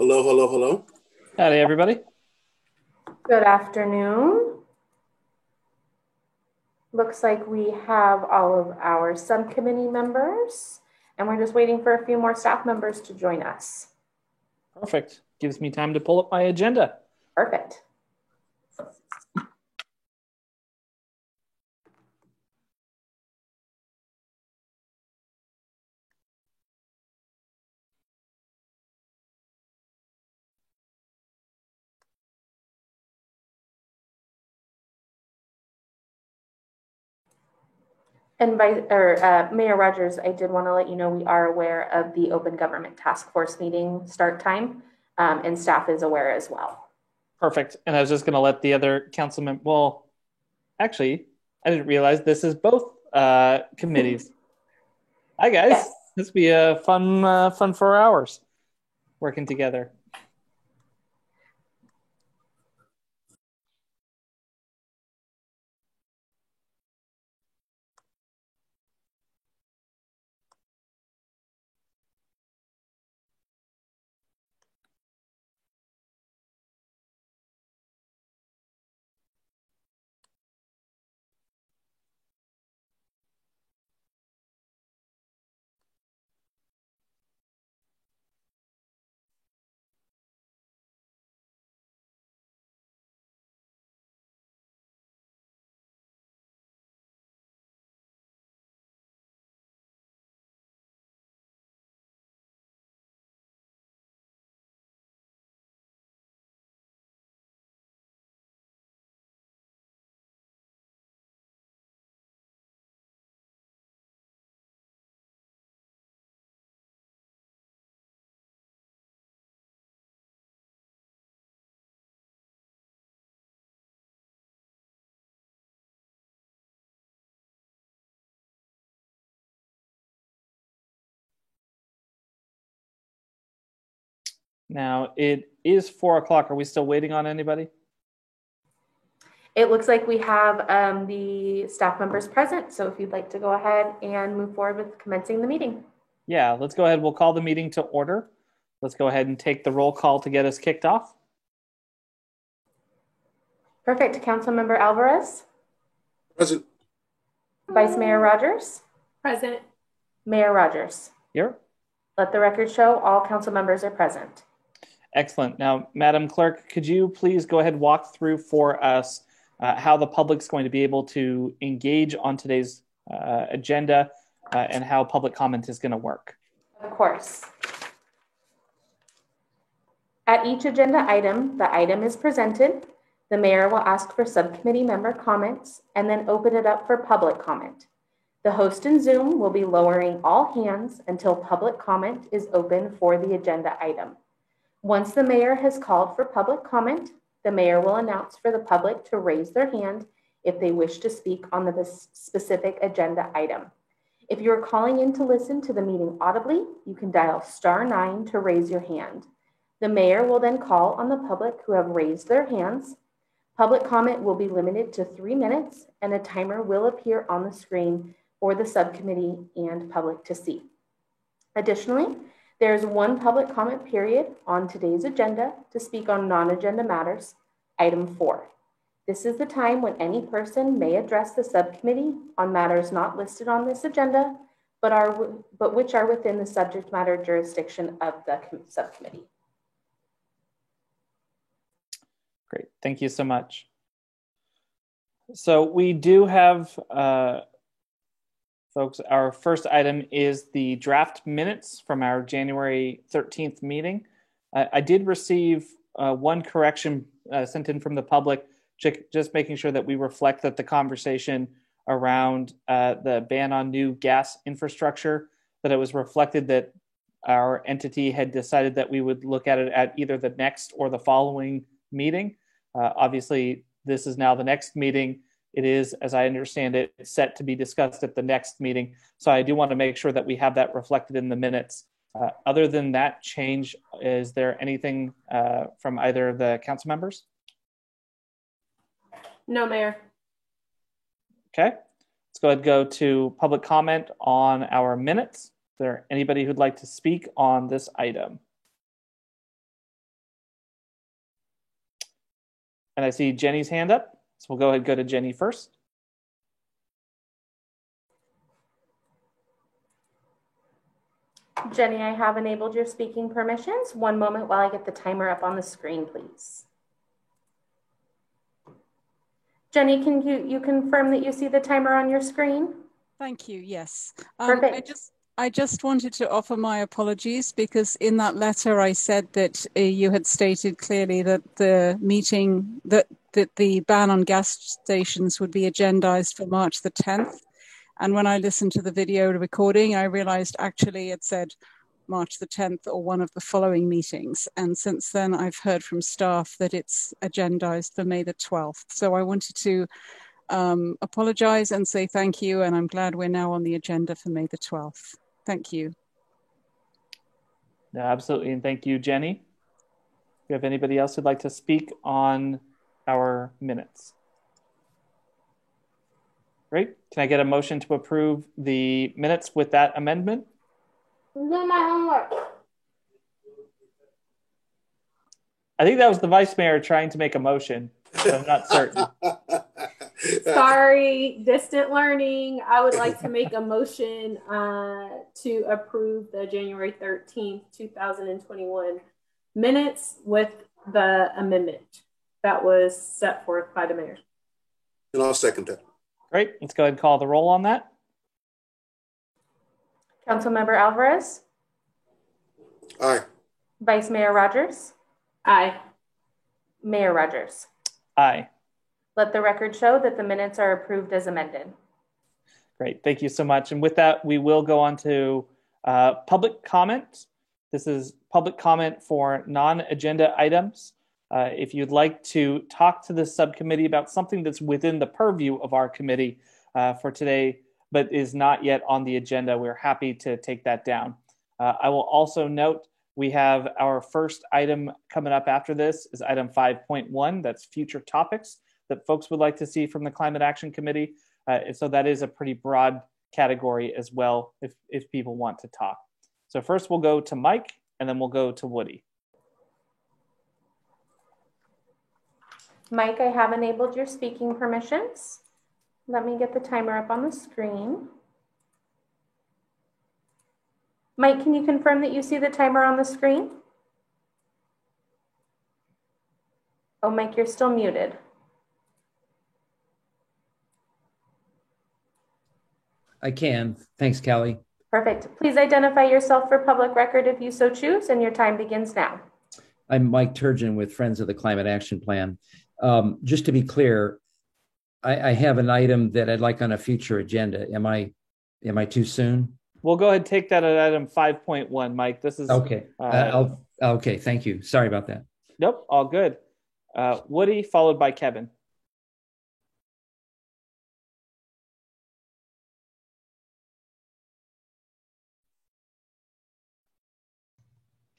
Hello, hello, hello. Howdy, everybody. Good afternoon. Looks like we have all of our subcommittee members, and we're just waiting for a few more staff members to join us. Perfect. Gives me time to pull up my agenda. Perfect. And Mayor Rogers, I did want to let you know we are aware of the Open Government Task Force meeting start time, and staff is aware as well. Perfect. And I was just going to let the other councilman. Well, actually, I didn't realize this is both committees. Hi, Yes. guys. This will be a fun 4 hours working together. Now it is 4 o'clock. Are we still waiting on anybody? It looks like we have the staff members present, so if you'd like to go ahead and move forward with commencing the meeting. Yeah, let's go ahead. We'll call the meeting to order. Let's go ahead and take the roll call to get us kicked off. Perfect. Councilmember Alvarez. Present. Vice Mayor Rogers. Present. Mayor Rogers. Here. Let the record show all council members are present. Excellent. Now, Madam Clerk, could you please go ahead and walk through for us how the public's going to be able to engage on today's agenda and how public comment is going to work? Of course. At each agenda item, the item is presented. The mayor will ask for subcommittee member comments and then open it up for public comment. The host in Zoom will be lowering all hands until public comment is open for the agenda item. Once the mayor has called for public comment, the mayor will announce for the public to raise their hand if they wish to speak on the specific agenda item. If you're calling in to listen to the meeting audibly, you can dial *9 to raise your hand. The mayor will then call on the public who have raised their hands. Public comment will be limited to 3 minutes, and a timer will appear on the screen for the subcommittee and public to see. Additionally, there is one public comment period on today's agenda to speak on non-agenda matters, item 4. This is the time when any person may address the subcommittee on matters not listed on this agenda, but which are within the subject matter jurisdiction of the subcommittee. Great. Thank you so much. So we do have, folks, our first item is the draft minutes from our January 13th meeting. I did receive one correction sent in from the public, just making sure that we reflect that the conversation around the ban on new gas infrastructure, that it was reflected that our entity had decided that we would look at it at either the next or the following meeting. Obviously, this is now the next meeting. It is, as I understand it, set to be discussed at the next meeting. So I do want to make sure that we have that reflected in the minutes. Other than that change, is there anything from either of the council members? No, Mayor. Okay, let's go ahead and go to public comment on our minutes. Is there anybody who'd like to speak on this item? And I see Jenny's hand up. So we'll go ahead and go to Jenny first. Jenny, I have enabled your speaking permissions. One moment while I get the timer up on the screen, please. Jenny, can you confirm that you see the timer on your screen? Thank you. Yes. Perfect. I just wanted to offer my apologies because in that letter I said that you had stated clearly that the meeting, that the ban on gas stations would be agendized for March the 10th. And when I listened to the video recording, I realized actually it said March the 10th or one of the following meetings. And since then I've heard from staff that it's agendized for May the 12th. So I wanted to apologize and say thank you. And I'm glad we're now on the agenda for May the 12th. Thank you. No, absolutely. And thank you, Jenny. Do you have anybody else who'd like to speak on our minutes? Great. Can I get a motion to approve the minutes with that amendment? I'm doing my homework. I think that was the vice mayor trying to make a motion, but I'm not certain. Sorry, distant learning. I would like to make a motion to approve the January 13th, 2021 minutes with the amendment that was set forth by the mayor. And I'll second that. Great. Let's go ahead and call the roll on that. Councilmember Alvarez? Aye. Vice Mayor Rogers? Aye. Mayor Rogers? Aye. Let the record show that the minutes are approved as amended. Great. Thank you so much. And with that, we will go on to public comment. This is public comment for non-agenda items. If you'd like to talk to the subcommittee about something that's within the purview of our committee for today, but is not yet on the agenda, we're happy to take that down. I will also note we have our first item coming up after this is item 5.1. That's future topics that folks would like to see from the Climate Action Committee. And so that is a pretty broad category as well if people want to talk. So first we'll go to Mike and then we'll go to Woody. Mike, I have enabled your speaking permissions. Let me get the timer up on the screen. Mike, can you confirm that you see the timer on the screen? Oh, Mike, you're still muted. I can. Thanks, Callie. Perfect. Please identify yourself for public record if you so choose, and your time begins now. I'm Mike Turgeon with Friends of the Climate Action Plan. Just to be clear, I have an item that I'd like on a future agenda. Am I too soon? We'll go ahead and take that at item 5.1, Mike. This is okay. Okay, thank you. Sorry about that. Nope, all good. Woody, followed by Kevin.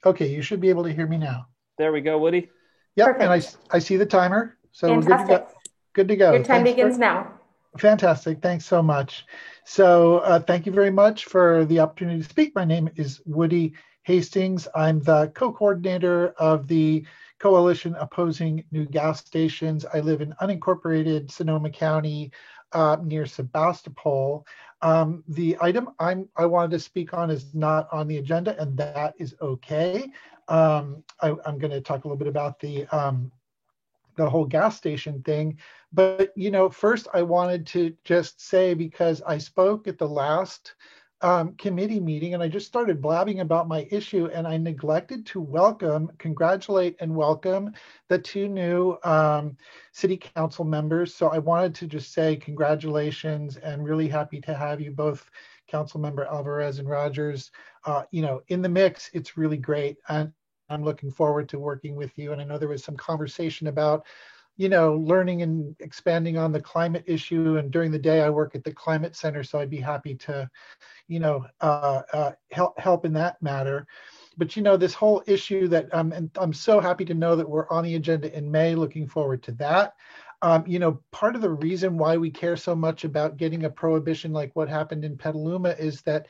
Okay, you should be able to hear me now. There we go, Woody. Yep, Perfect. and I see the timer. So Fantastic. Good to go. Your time begins now. Fantastic. Thanks so much. So thank you very much for the opportunity to speak. My name is Woody Hastings. I'm the co-coordinator of the Coalition Opposing New Gas Stations. I live in unincorporated Sonoma County near Sebastopol. The item I wanted to speak on is not on the agenda, and that is okay. I'm going to talk a little bit about the whole gas station thing. But, first I wanted to just say, because I spoke at the last committee meeting and I just started blabbing about my issue, and I neglected to congratulate and welcome the two new city council members. So I wanted to just say congratulations and really happy to have you both, Councilmember Alvarez and Rogers, in the mix. It's really great. And I'm looking forward to working with you. And I know there was some conversation about learning and expanding on the climate issue. And during the day, I work at the Climate Center, so I'd be happy to, help in that matter. But this whole issue that, and I'm so happy to know that we're on the agenda in May. Looking forward to that. Part of the reason why we care so much about getting a prohibition like what happened in Petaluma is that,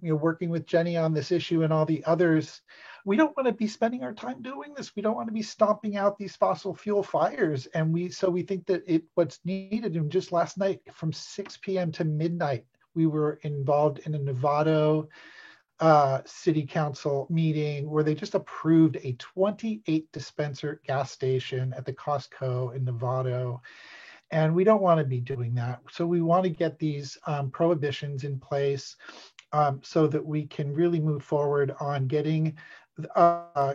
working with Jenny on this issue and all the others, we don't want to be spending our time doing this. We don't want to be stomping out these fossil fuel fires. And we think that what's needed, and just last night from 6 p.m. to midnight, we were involved in a Novato city council meeting where they just approved a 28 dispenser gas station at the Costco in Novato. And we don't want to be doing that. So we want to get these prohibitions in place so that we can really move forward on getting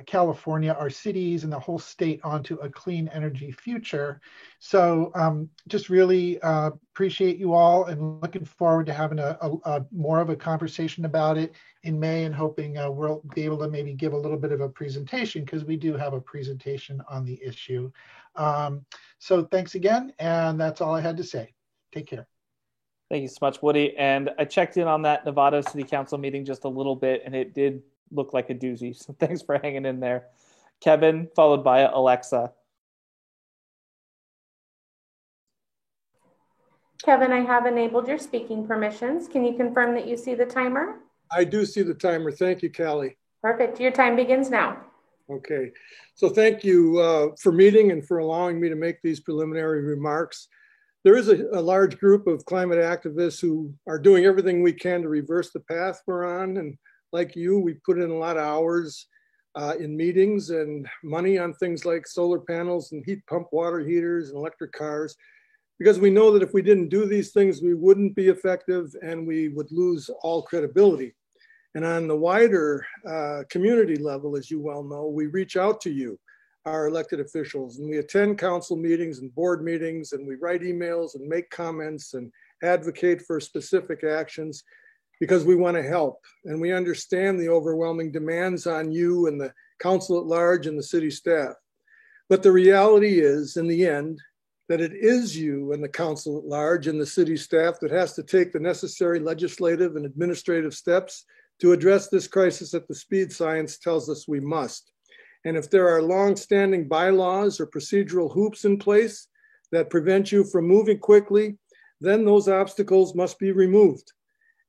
California, our cities, and the whole state onto a clean energy future. So just really appreciate you all, and looking forward to having a more of a conversation about it in May, and hoping we'll be able to maybe give a little bit of a presentation, because we do have a presentation on the issue. So thanks again, and that's all I had to say. Take care. Thank you so much, Woody. And I checked in on that Novato City Council meeting just a little bit, and it did look like a doozy. So thanks for hanging in there. Kevin, followed by Alexa. Kevin, I have enabled your speaking permissions. Can you confirm that you see the timer? I do see the timer. Thank you, Callie. Perfect. Your time begins now. Okay. So thank you for meeting and for allowing me to make these preliminary remarks. There is a large group of climate activists who are doing everything we can to reverse the path we're on. And like you, we put in a lot of hours in meetings and money on things like solar panels and heat pump water heaters and electric cars, because we know that if we didn't do these things, we wouldn't be effective and we would lose all credibility. And on the wider community level, as you well know, we reach out to you, our elected officials, and we attend council meetings and board meetings, and we write emails and make comments and advocate for specific actions, because we want to help. And we understand the overwhelming demands on you and the council at large and the city staff. But the reality is, in the end, that it is you and the council at large and the city staff that has to take the necessary legislative and administrative steps to address this crisis at the speed science tells us we must. And if there are long-standing bylaws or procedural hoops in place that prevent you from moving quickly, then those obstacles must be removed.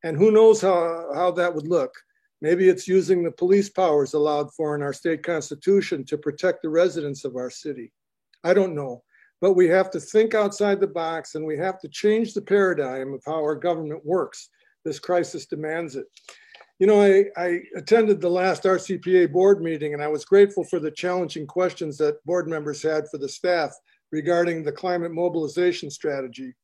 And who knows how that would look? Maybe it's using the police powers allowed for in our state constitution to protect the residents of our city. I don't know, but we have to think outside the box, and we have to change the paradigm of how our government works. This crisis demands it. You know, I attended the last RCPA board meeting, and I was grateful for the challenging questions that board members had for the staff regarding the climate mobilization strategy.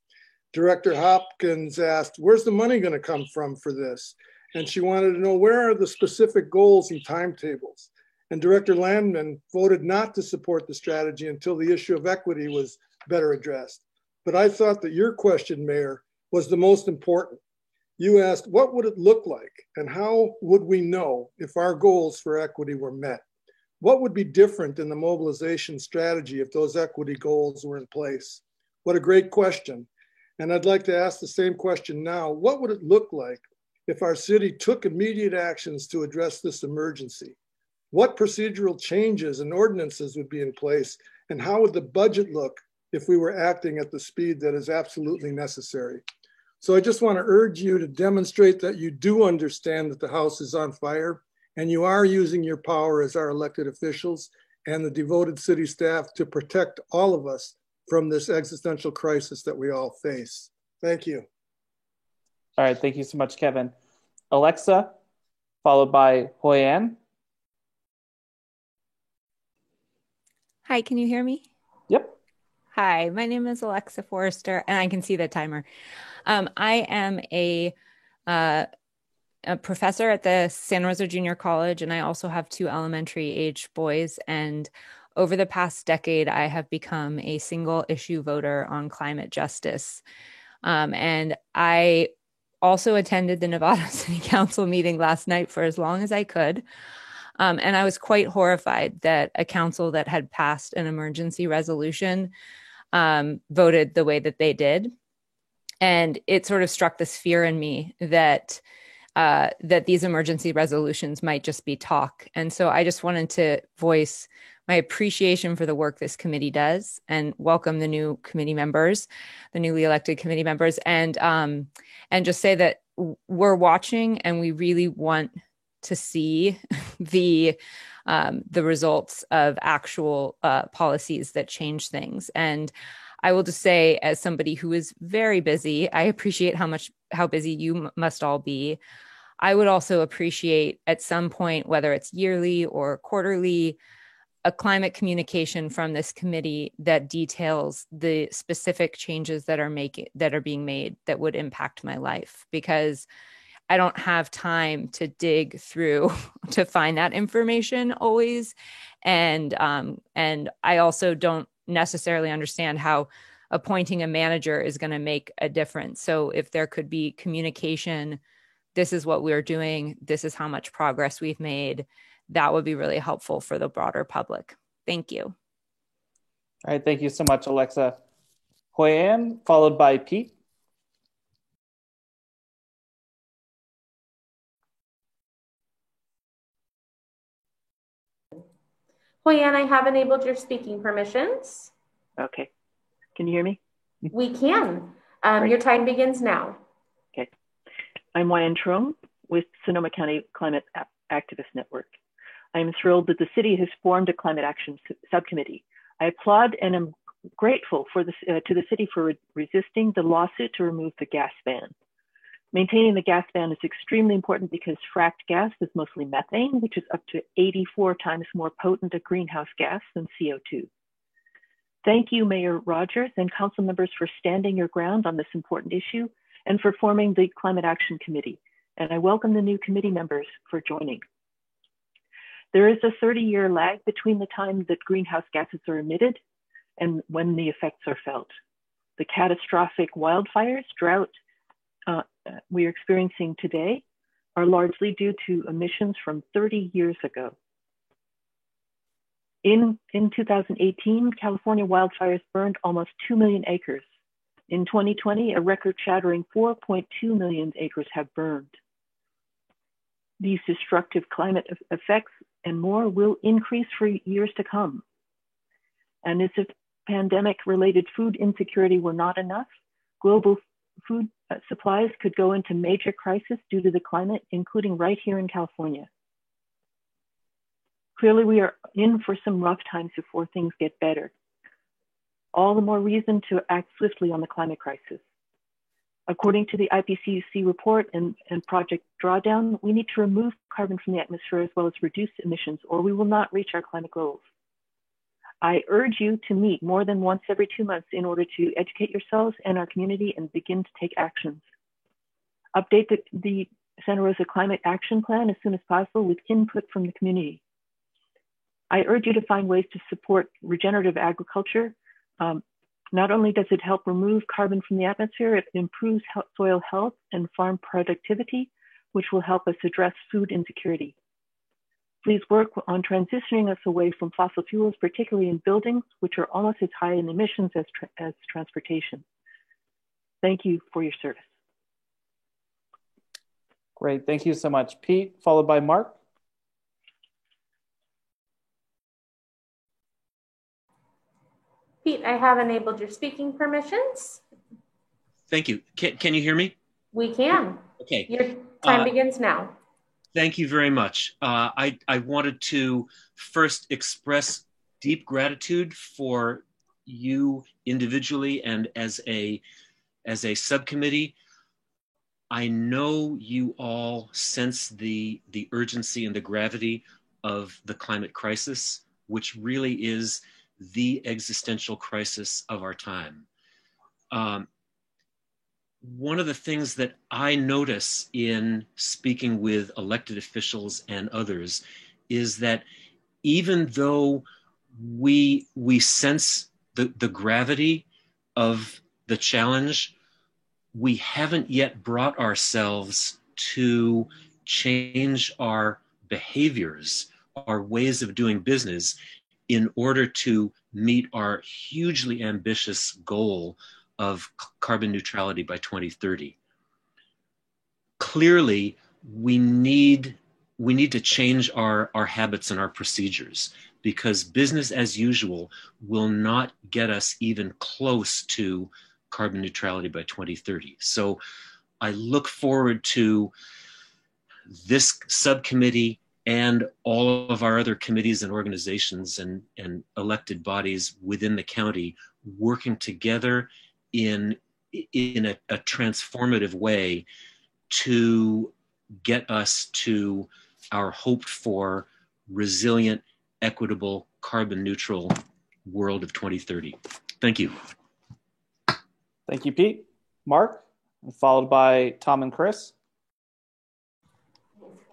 Director Hopkins asked, where's the money going to come from for this? And she wanted to know, where are the specific goals and timetables? And Director Landman voted not to support the strategy until the issue of equity was better addressed. But I thought that your question, Mayor, was the most important. You asked, what would it look like? And how would we know if our goals for equity were met? What would be different in the mobilization strategy if those equity goals were in place? What a great question. And I'd like to ask the same question now. What would it look like if our city took immediate actions to address this emergency? What procedural changes and ordinances would be in place? And how would the budget look if we were acting at the speed that is absolutely necessary? So I just want to urge you to demonstrate that you do understand that the House is on fire, and you are using your power as our elected officials and the devoted city staff to protect all of us from this existential crisis that we all face. Thank you. All right, thank you so much, Kevin. Alexa, followed by Hoyan. Hi, can you hear me? Yep. Hi, my name is Alexa Forrester, and I can see the timer. I am a professor at the Santa Rosa Junior College, and I also have 2 elementary-age boys. And over the past decade, I have become a single-issue voter on climate justice. And I also attended the Novato City Council meeting last night for as long as I could. And I was quite horrified that a council that had passed an emergency resolution voted the way that they did. And it sort of struck this fear in me that that these emergency resolutions might just be talk. And so I just wanted to voice my appreciation for the work this committee does and welcome the new committee members, the newly elected committee members, and just say that we're watching and we really want to see the results of actual policies that change things. And I will just say, as somebody who is very busy, I appreciate how busy you must all be. I would also appreciate at some point, whether it's yearly or quarterly, a climate communication from this committee that details the specific changes that are being made that would impact my life, because I don't have time to dig through to find that information always. And I also don't necessarily understand how appointing a manager is going to make a difference. So if there could be communication, this is what we're doing, this is how much progress we've made, that would be really helpful for the broader public. Thank you. All right, thank you so much, Alexa. Hoi-Ann, followed by Pete. Hoi-Ann, I have enabled your speaking permissions. Okay. Can you hear me? We can. Your time begins now. Okay. I'm Hoi-Ann Truong with Sonoma County Climate Activist Network. I am thrilled that the city has formed a climate action subcommittee. I applaud and am grateful to the city for resisting the lawsuit to remove the gas ban. Maintaining the gas ban is extremely important because fracked gas is mostly methane, which is up to 84 times more potent a greenhouse gas than CO2. Thank you, Mayor Rogers and council members, for standing your ground on this important issue and for forming the Climate Action Committee. And I welcome the new committee members for joining. There is a 30-year lag between the time that greenhouse gases are emitted and when the effects are felt. The catastrophic wildfires, drought we are experiencing today are largely due to emissions from 30 years ago. In 2018, California wildfires burned almost 2 million acres. In 2020, a record-shattering 4.2 million acres have burned. These destructive climate effects and more will increase for years to come. And as if pandemic-related food insecurity were not enough, global food supplies could go into major crisis due to the climate, including right here in California. Clearly, we are in for some rough times before things get better. All the more reason to act swiftly on the climate crisis. According to the IPCC report and Project Drawdown, we need to remove carbon from the atmosphere as well as reduce emissions, or we will not reach our climate goals. I urge you to meet more than once every 2 months in order to educate yourselves and our community and begin to take actions. Update the Santa Rosa Climate Action Plan as soon as possible with input from the community. I urge you to find ways to support regenerative agriculture. Not only does it help remove carbon from the atmosphere, it improves soil health and farm productivity, which will help us address food insecurity. Please work on transitioning us away from fossil fuels, particularly in buildings, which are almost as high in emissions as transportation. Thank you for your service. Great, thank you so much. Pete, followed by Mark. Pete, I have enabled your speaking permissions. Thank you. Can you hear me? We can. Okay. Your time begins now. Thank you very much. I wanted to first express deep gratitude for you individually and as a subcommittee. I know you all sense the urgency and the gravity of the climate crisis, which really is the existential crisis of our time. One of the things that I notice in speaking with elected officials and others is that even though we sense the gravity of the challenge, we haven't yet brought ourselves to change our behaviors, our ways of doing business in order to meet our hugely ambitious goal of carbon neutrality by 2030. Clearly, we need to change our habits and our procedures, because business as usual will not get us even close to carbon neutrality by 2030. So I look forward to this subcommittee and all of our other committees and organizations and elected bodies within the county working together in a transformative way to get us to our hoped for resilient, equitable, carbon neutral world of 2030. Thank you. Thank you, Pete. Mark, followed by Tom and Chris.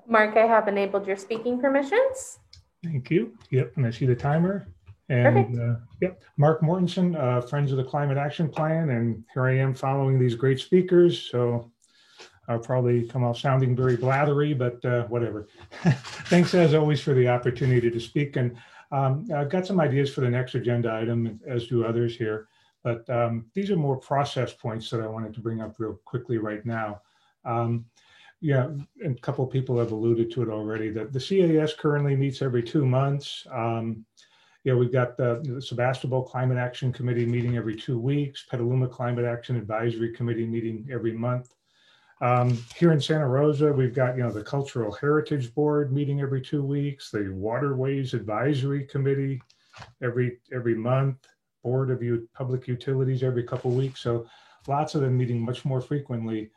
Mark, I have enabled your speaking permissions. Thank you. Yep, and I see the timer. And yep, Mark Mortensen, Friends of the Climate Action Plan, and here I am following these great speakers. So I'll probably come off sounding very blathery, but whatever. Thanks as always for the opportunity to speak. And I've got some ideas for the next agenda item, as do others here. But these are more process points that I wanted to bring up real quickly right now. Yeah, and a couple of people have alluded to it already, that the CAS currently meets every 2 months. Yeah, we've got the Sebastopol Climate Action Committee meeting every 2 weeks, Petaluma Climate Action Advisory Committee meeting every month. Here in Santa Rosa, we've got, the Cultural Heritage Board meeting every 2 weeks, the Waterways Advisory Committee every month, Board of Public Utilities every couple of weeks. So lots of them meeting much more frequently.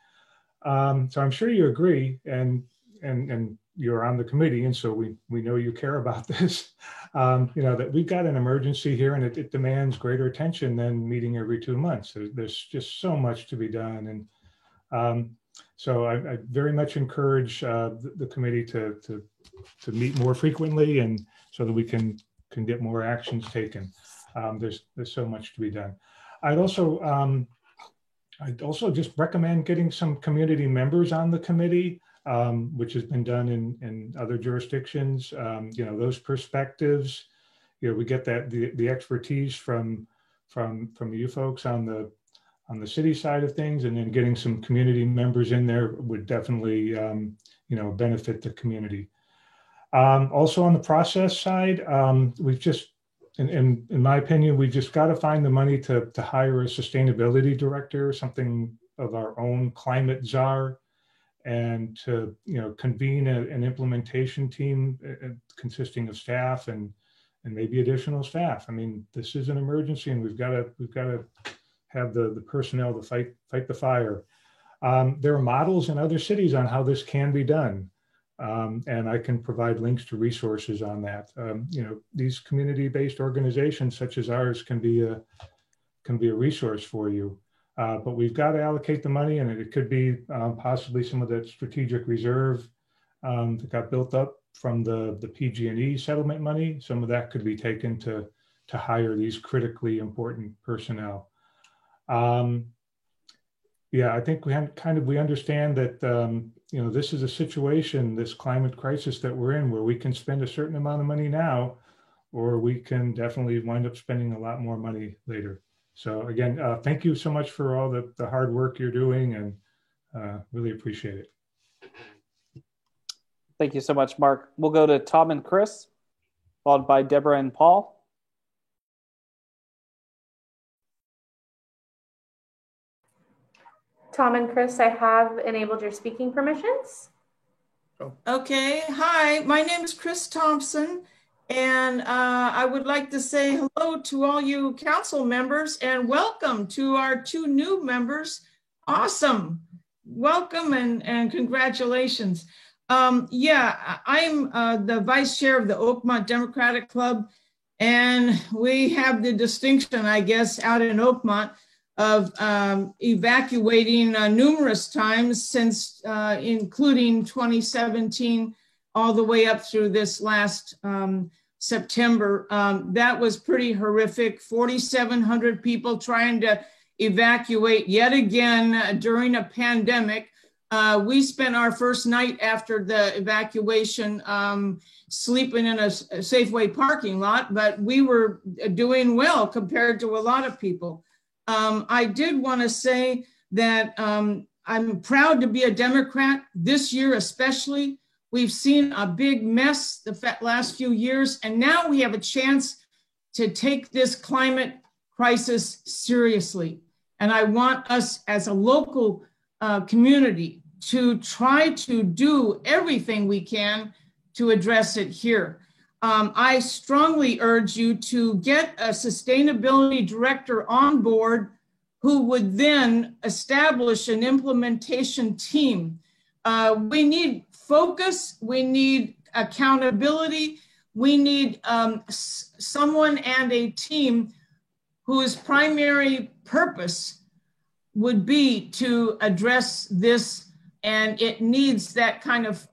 So I'm sure you agree, and you're on the committee, and so we know you care about this. That we've got an emergency here, and it demands greater attention than meeting every 2 months. There's just so much to be done, and so I very much encourage the committee to meet more frequently, and so that we can get more actions taken. There's so much to be done. I'd also just recommend getting some community members on the committee, which has been done in other jurisdictions. Those perspectives, we get that the expertise from you folks on the city side of things, and then getting some community members in there would definitely benefit the community. Also on the process side, we've just, in my opinion, we've just got to find the money to hire a sustainability director, something of our own climate czar, and to convene an implementation team consisting of staff and maybe additional staff. I mean, this is an emergency, and we've got to have the personnel to fight the fire. There are models in other cities on how this can be done. And I can provide links to resources on that. These community-based organizations such as ours can be a resource for you. But we've got to allocate the money, and it could be possibly some of that strategic reserve that got built up from the PG&E settlement money. Some of that could be taken to hire these critically important personnel. Yeah, I think we understand that this is a situation, this climate crisis that we're in, where we can spend a certain amount of money now, or we can definitely wind up spending a lot more money later. So again, thank you so much for all the hard work you're doing, and really appreciate it. Thank you so much, Mark. We'll go to Tom and Chris, followed by Deborah and Paul. Tom and Chris, I have enabled your speaking permissions. Okay, hi, my name is Chris Thompson, and I would like to say hello to all you council members and welcome to our 2 new members. Awesome, welcome and congratulations. Yeah, I'm the vice chair of the Oakmont Democratic Club, and we have the distinction, I guess, out in Oakmont of evacuating numerous times since, including 2017, all the way up through this last September. That was pretty horrific. 4,700 people trying to evacuate yet again during a pandemic. We spent our first night after the evacuation sleeping in a Safeway parking lot, but we were doing well compared to a lot of people. I did want to say that I'm proud to be a Democrat this year, especially. We've seen a big mess the last few years, and now we have a chance to take this climate crisis seriously. And I want us as a local community to try to do everything we can to address it here. I strongly urge you to get a sustainability director on board who would then establish an implementation team. We need focus, we need accountability, we need someone and a team whose primary purpose would be to address this, and it needs that kind of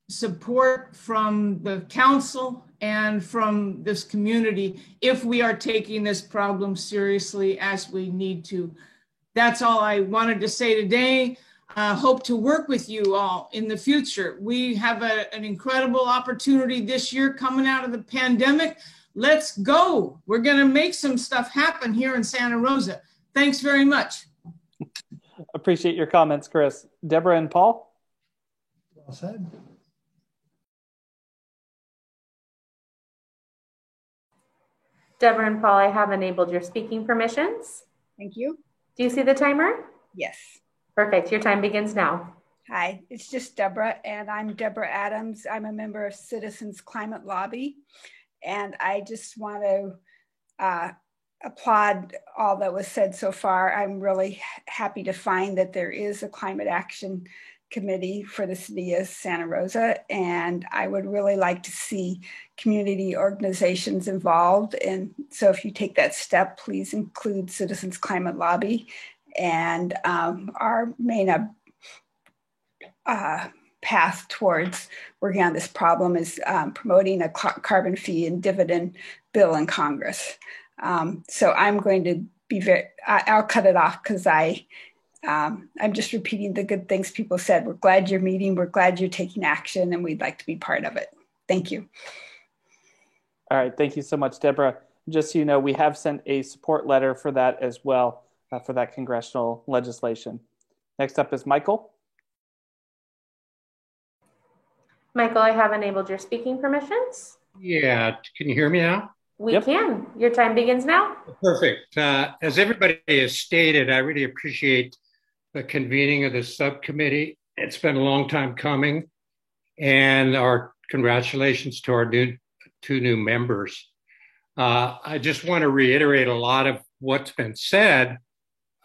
support from the council and from this community if we are taking this problem seriously as we need to. That's all I wanted to say today. Hope to work with you all in the future. We have an incredible opportunity this year coming out of the pandemic. Let's go. We're going to make some stuff happen here in Santa Rosa. Thanks very much. Appreciate your comments, Chris. Deborah and Paul? Well said. Deborah and Paul, I have enabled your speaking permissions. Thank you. Do you see the timer? Yes. Perfect. Your time begins now. Hi, it's just Deborah, and I'm Deborah Adams. I'm a member of Citizens Climate Lobby, and I just want to applaud all that was said so far. I'm really happy to find that there is a climate action committee for the city of Santa Rosa, and I would really like to see community organizations involved. And so if you take that step, please include Citizens Climate Lobby. And our main path towards working on this problem is promoting a carbon fee and dividend bill in Congress. So I'm going to be I'll cut it off because I'm just repeating the good things people said. We're glad you're meeting. We're glad you're taking action, and we'd like to be part of it. Thank you. All right. Thank you so much, Deborah. Just so you know, we have sent a support letter for that as well, for that congressional legislation. Next up is Michael. Michael, I have enabled your speaking permissions. Yeah. Can you hear me now? We can. Your time begins now. Perfect. As everybody has stated, I really appreciate the convening of this subcommittee. It's been a long time coming, and our congratulations to our two new members. I just want to reiterate a lot of what's been said,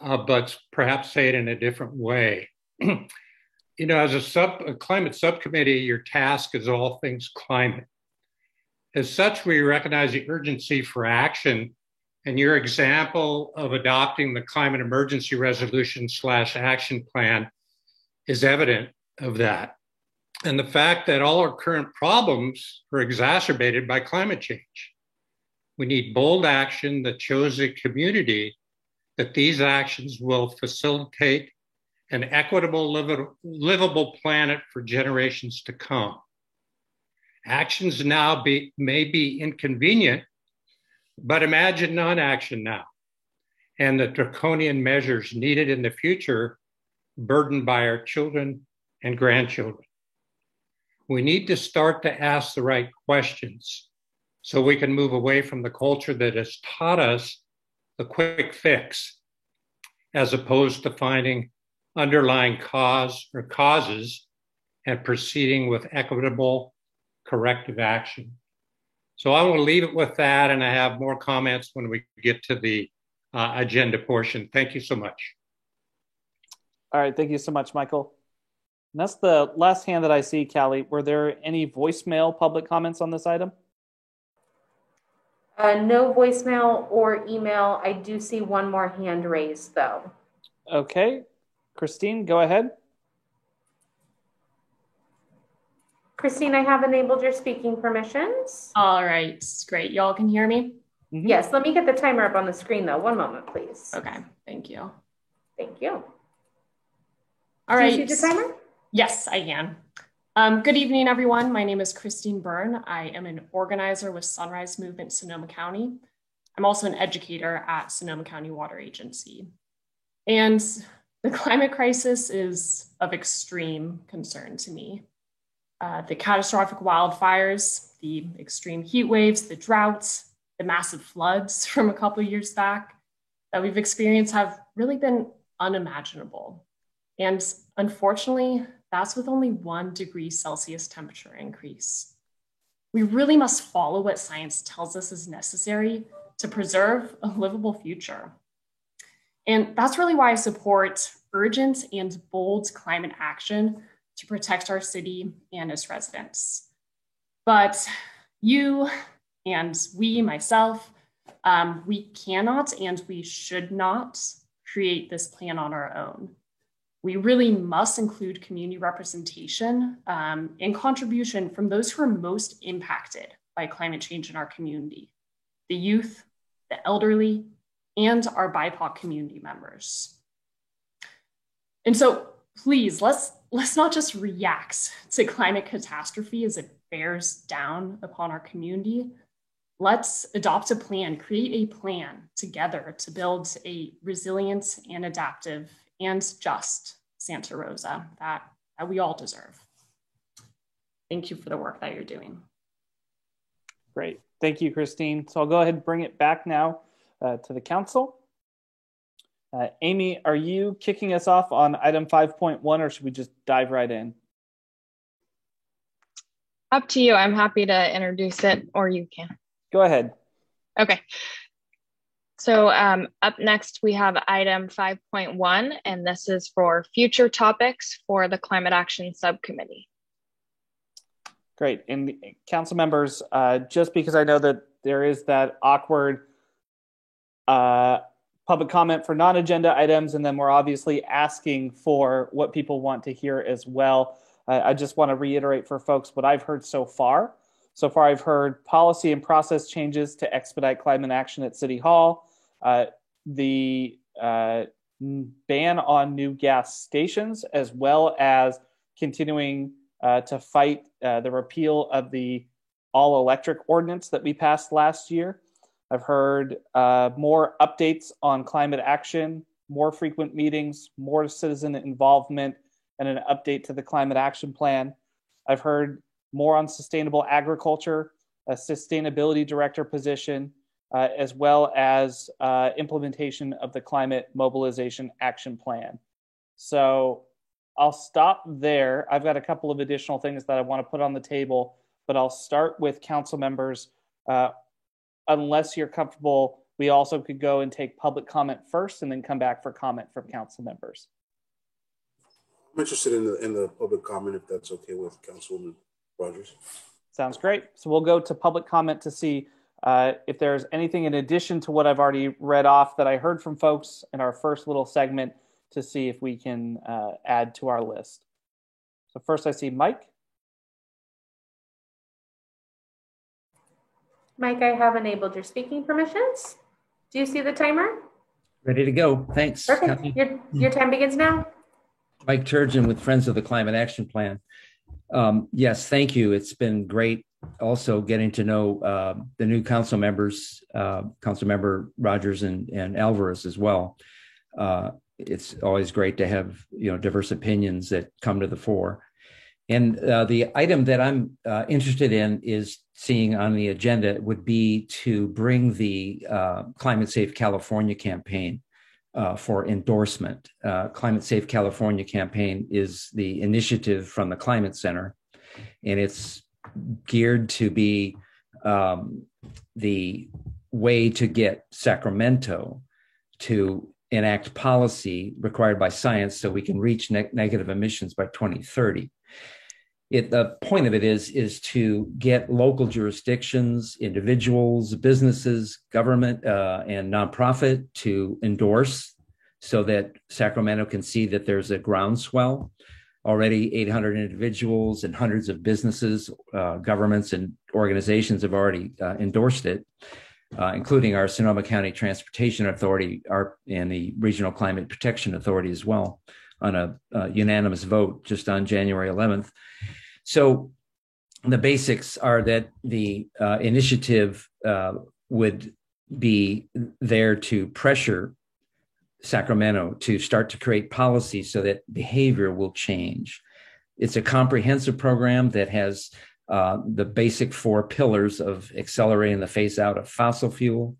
but perhaps say it in a different way. You know, as a climate subcommittee, your task is all things climate. As such, we recognize the urgency for action, and your example of adopting the Climate Emergency Resolution / Action Plan is evident of that. And the fact that all our current problems are exacerbated by climate change. We need bold action that shows the community that these actions will facilitate an equitable, livable planet for generations to come. Actions now may be inconvenient, but imagine non-action now, and the draconian measures needed in the future burdened by our children and grandchildren. We need to start to ask the right questions so we can move away from the culture that has taught us the quick fix, as opposed to finding underlying cause or causes and proceeding with equitable corrective action. So I will leave it with that, and I have more comments when we get to the agenda portion. Thank you so much. All right, thank you so much, Michael. And that's the last hand that I see, Callie. Were there any voicemail public comments on this item? No voicemail or email. I do see one more hand raised, though. Okay. Christine, go ahead. Christine, I have enabled your speaking permissions. All right, great. Y'all can hear me? Mm-hmm. Yes, let me get the timer up on the screen, though. One moment, please. Okay, thank you. Thank you. All right. Do you see the timer? Yes, I can. Good evening, everyone. My name is Christine Byrne. I am an organizer with Sunrise Movement Sonoma County. I'm also an educator at Sonoma County Water Agency. And the climate crisis is of extreme concern to me. The catastrophic wildfires, the extreme heat waves, the droughts, the massive floods from a couple of years back that we've experienced have really been unimaginable. And unfortunately, that's with only 1 degree Celsius temperature increase. We really must follow what science tells us is necessary to preserve a livable future. And that's really why I support urgent and bold climate action to protect our city and its residents. But you and we, myself, we cannot and we should not create this plan on our own. We really must include community representation and contribution from those who are most impacted by climate change in our community: the youth, the elderly, and our BIPOC community members. And so please, let's not just react to climate catastrophe as it bears down upon our community. Let's adopt a plan, create a plan together to build a resilient and adaptive and just Santa Rosa that we all deserve. Thank you for the work that you're doing. Great. Thank you, Christine. So I'll go ahead and bring it back now to the council. Amy, are you kicking us off on item 5.1, or should we just dive right in? Up to you. I'm happy to introduce it, or you can. Go ahead. Okay. So up next, we have item 5.1, and this is for future topics for the Climate Action Subcommittee. Great. And council members, just because I know that there is that awkward public comment for non-agenda items, and then we're obviously asking for what people want to hear as well. I just want to reiterate for folks what I've heard so far. So far, I've heard policy and process changes to expedite climate action at City Hall, the ban on new gas stations, as well as continuing to fight the repeal of the all-electric ordinance that we passed last year. I've heard more updates on climate action, more frequent meetings, more citizen involvement, and an update to the climate action plan. I've heard more on sustainable agriculture, a sustainability director position, as well as implementation of the climate mobilization action plan. So I'll stop there. I've got a couple of additional things that I want to put on the table, but I'll start with council members. Unless you're comfortable, we also could go and take public comment first and then come back for comment from council members. I'm interested in the public comment, if that's okay with Councilwoman Rogers. Sounds great. So we'll go to public comment to see if there's anything in addition to what I've already read off that I heard from folks in our first little segment, to see if we can add to our list. So first I see Mike. Mike, I have enabled your speaking permissions. Do you see the timer? Ready to go. Thanks. Perfect. Your time begins now. Mike Turgeon with Friends of the Climate Action Plan. Yes, thank you. It's been great also getting to know the new council members, Councilmember Rogers and Alvarez as well. It's always great to have diverse opinions that come to the fore. And the item that I'm interested in is seeing on the agenda would be to bring the Climate Safe California campaign for endorsement. Climate Safe California campaign is the initiative from the Climate Center, and it's geared to be the way to get Sacramento to enact policy required by science so we can reach negative emissions by 2030. The point of it is to get local jurisdictions, individuals, businesses, government, and nonprofit to endorse so that Sacramento can see that there's a groundswell. Already 800 individuals and hundreds of businesses, governments, and organizations have already endorsed it, including our Sonoma County Transportation Authority and the Regional Climate Protection Authority as well, on a unanimous vote just on January 11th. So the basics are that the initiative would be there to pressure Sacramento to start to create policy so that behavior will change. It's a comprehensive program that has the basic 4 pillars of accelerating the phase out of fossil fuel,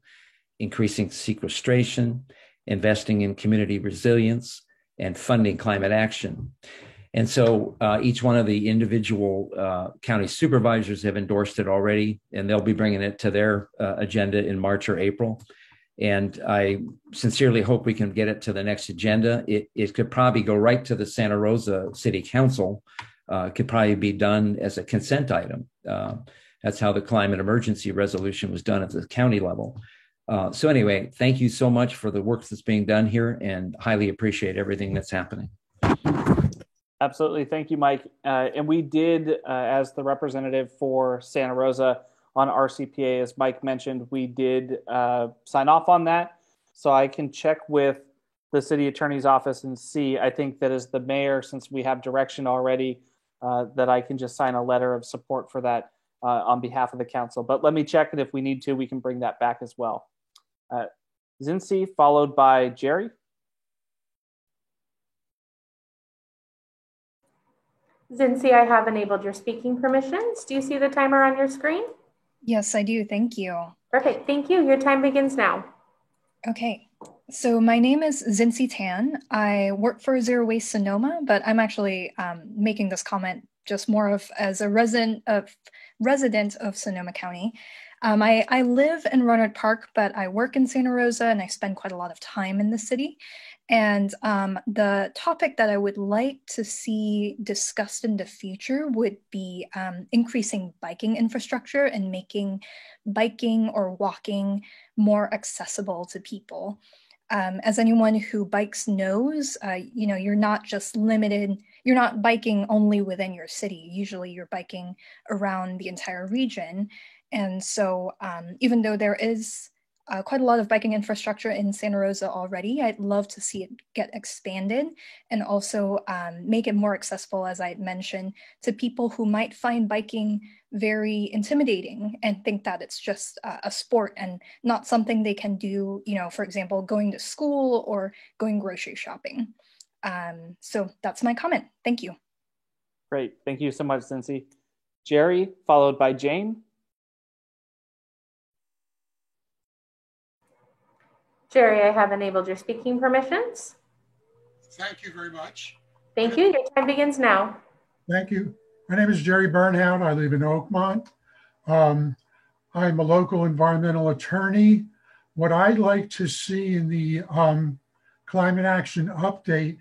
increasing sequestration, investing in community resilience, and funding climate action. And so each one of the individual county supervisors have endorsed it already, and they'll be bringing it to their agenda in March or April. And I sincerely hope we can get it to the next agenda. It could probably go right to the Santa Rosa City Council. It could probably be done as a consent item. That's how the climate emergency resolution was done at the county level. So anyway, thank you so much for the work that's being done here, and highly appreciate everything that's happening. Absolutely. Thank you, Mike. And we did, as the representative for Santa Rosa on RCPA, as Mike mentioned, we did sign off on that. So I can check with the city attorney's office and see. I think that as the mayor, since we have direction already, that I can just sign a letter of support for that on behalf of the council. But let me check, and if we need to, we can bring that back as well. Zinsi, followed by Jerry. Zinsi, I have enabled your speaking permissions. Do you see the timer on your screen? Yes, I do. Thank you. Perfect. Thank you. Your time begins now. Okay. So my name is Zinsi Tan. I work for Zero Waste Sonoma, but I'm actually making this comment just more of as a resident of Sonoma County. I live in Rohnert Park, but I work in Santa Rosa, and I spend quite a lot of time in the city. And the topic that I would like to see discussed in the future would be increasing biking infrastructure and making biking or walking more accessible to people. As anyone who bikes knows, you're not just limited, you're not biking only within your city. Usually you're biking around the entire region. And so even though there is quite a lot of biking infrastructure in Santa Rosa already, I'd love to see it get expanded and also make it more accessible, as I had mentioned, to people who might find biking very intimidating and think that it's just a sport and not something they can do, for example, going to school or going grocery shopping. So that's my comment. Thank you. Great. Thank you so much, Zinsi. Jerry, followed by Jane. Jerry, I have enabled your speaking permissions. Thank you very much. Thank you. Your time begins now. Thank you. My name is Jerry Bernhout. I live in Oakmont. I'm a local environmental attorney. What I'd like to see in the climate action update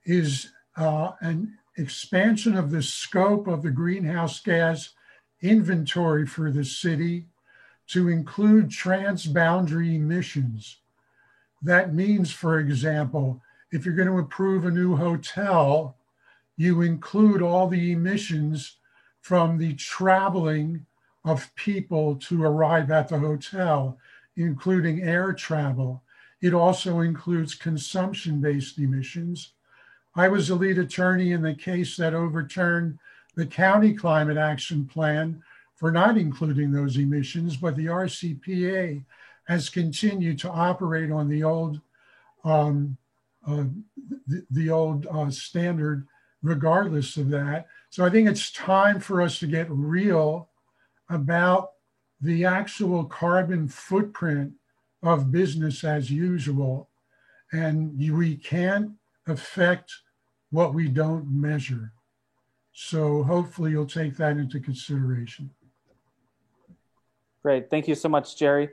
is an expansion of the scope of the greenhouse gas inventory for the city to include transboundary emissions. That means, for example, if you're going to approve a new hotel, you include all the emissions from the traveling of people to arrive at the hotel, including air travel. It also includes consumption-based emissions. I was the lead attorney in the case that overturned the county climate action plan for not including those emissions, but the RCPA has continued to operate on the old standard regardless of that. So I think it's time for us to get real about the actual carbon footprint of business as usual. And we can't affect what we don't measure. So hopefully you'll take that into consideration. Great. Thank you so much, Jerry.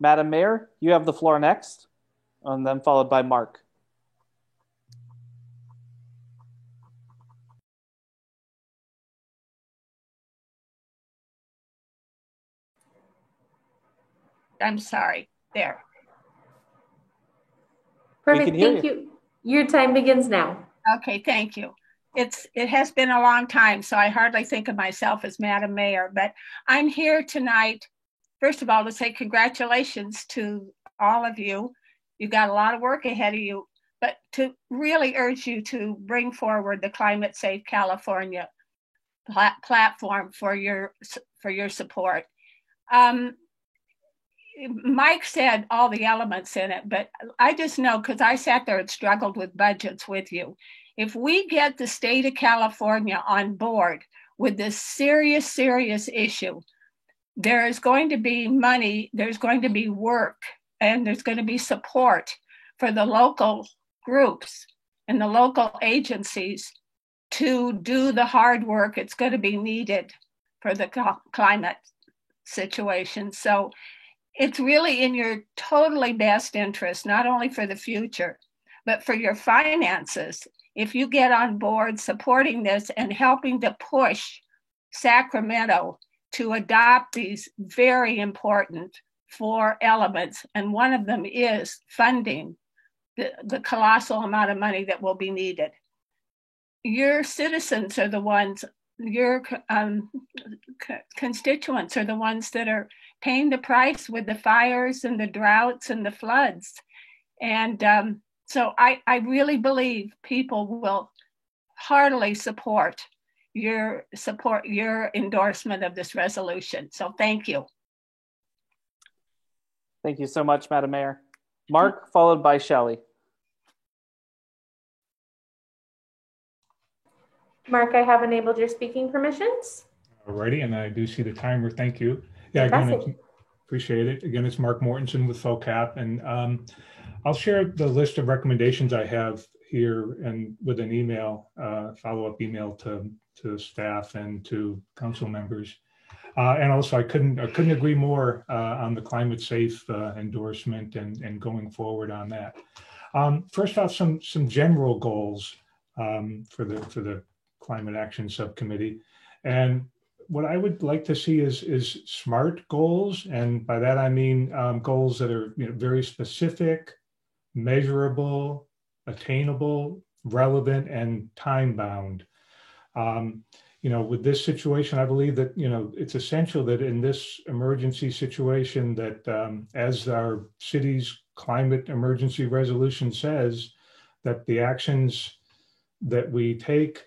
Madam Mayor, you have the floor next, and then followed by Mark. I'm sorry. There. Perfect. Thank you. Your time begins now. Okay, thank you. It has been a long time, so I hardly think of myself as Madam Mayor, but I'm here tonight, first of all, to say congratulations to all of you. You got a lot of work ahead of you, but to really urge you to bring forward the Climate Safe California platform for your support. Mike said all the elements in it, but I just know, because I sat there and struggled with budgets with you. If we get the state of California on board with this serious issue, there is going to be money, there's going to be work, and there's going to be support for the local groups and the local agencies to do the hard work. It's going to be needed for the climate situation. So it's really in your totally best interest, not only for the future, but for your finances. If you get on board supporting this and helping to push Sacramento to adopt these very important 4 elements, and one of them is funding the colossal amount of money that will be needed. Your citizens are the ones, your constituents are the ones that are paying the price with the fires and the droughts and the floods. And so I really believe people will heartily support your endorsement of this resolution. So thank you. Thank you so much, Madam Mayor. Mark, followed by Shelley. Mark, I have enabled your speaking permissions. Alrighty, and I do see the timer. Thank you. Yeah, again, appreciate it. Again, it's Mark Mortensen with FOCAP, and I'll share the list of recommendations I have here and with an email, follow-up email to staff and to council members. And also, I couldn't agree more on the climate safe endorsement and going forward on that. First off, some general goals for the Climate Action Subcommittee, and what I would like to see is SMART goals, and by that I mean goals that are very specific, measurable, attainable, relevant, and time bound. With this situation, I believe that it's essential that in this emergency situation that as our city's climate emergency resolution says, that the actions that we take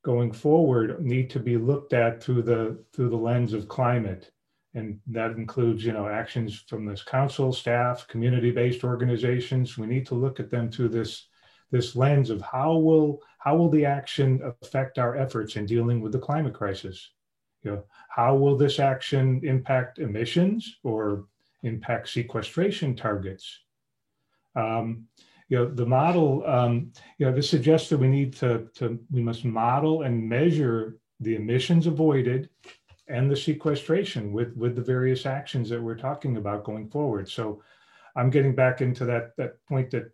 going forward need to be looked at through the lens of climate. And that includes, actions from this council, staff, community-based organizations. We need to look at them through this lens of how will the action affect our efforts in dealing with the climate crisis? How will this action impact emissions or impact sequestration targets? The model, this suggests that we must model and measure the emissions avoided and the sequestration with the various actions that we're talking about going forward. So I'm getting back into that point that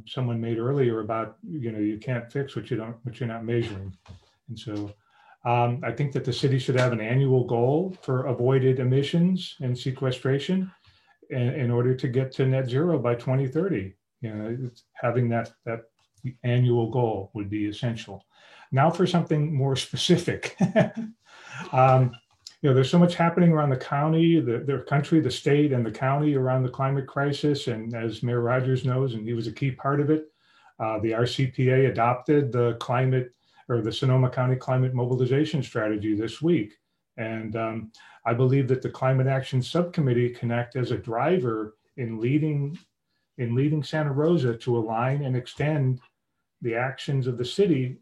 someone made earlier about, you can't fix what you're not measuring. And so I think that the city should have an annual goal for avoided emissions and sequestration in order to get to net zero by 2030. Having that annual goal would be essential. Now for something more specific. There's so much happening around the county, the country, the state, and the county around the climate crisis. And as Mayor Rogers knows, and he was a key part of it, the RCPA adopted the Sonoma County Climate Mobilization Strategy this week. And I believe that the Climate Action Subcommittee can act as a driver in leading Santa Rosa to align and extend the actions of the city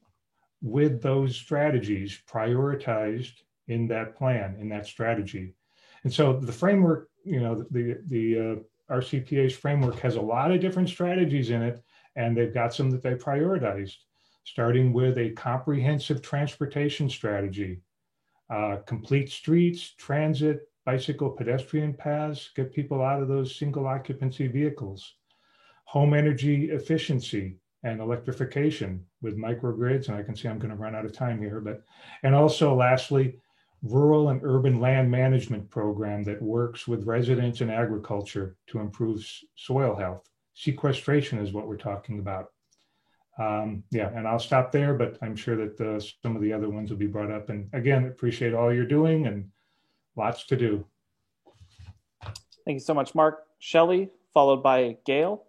with those strategies prioritized in that plan, in that strategy. And so the framework, the RCPA's framework has a lot of different strategies in it, and they've got some that they prioritized, starting with a comprehensive transportation strategy, complete streets, transit, bicycle, pedestrian paths, get people out of those single occupancy vehicles, home energy efficiency and electrification with microgrids. And I can see I'm going to run out of time here, and also lastly, rural and urban land management program that works with residents and agriculture to improve soil health. Sequestration is what we're talking about. And I'll stop there, but I'm sure that some of the other ones will be brought up. And again, appreciate all you're doing and lots to do. Thank you so much, Mark. Shelley, followed by Gail.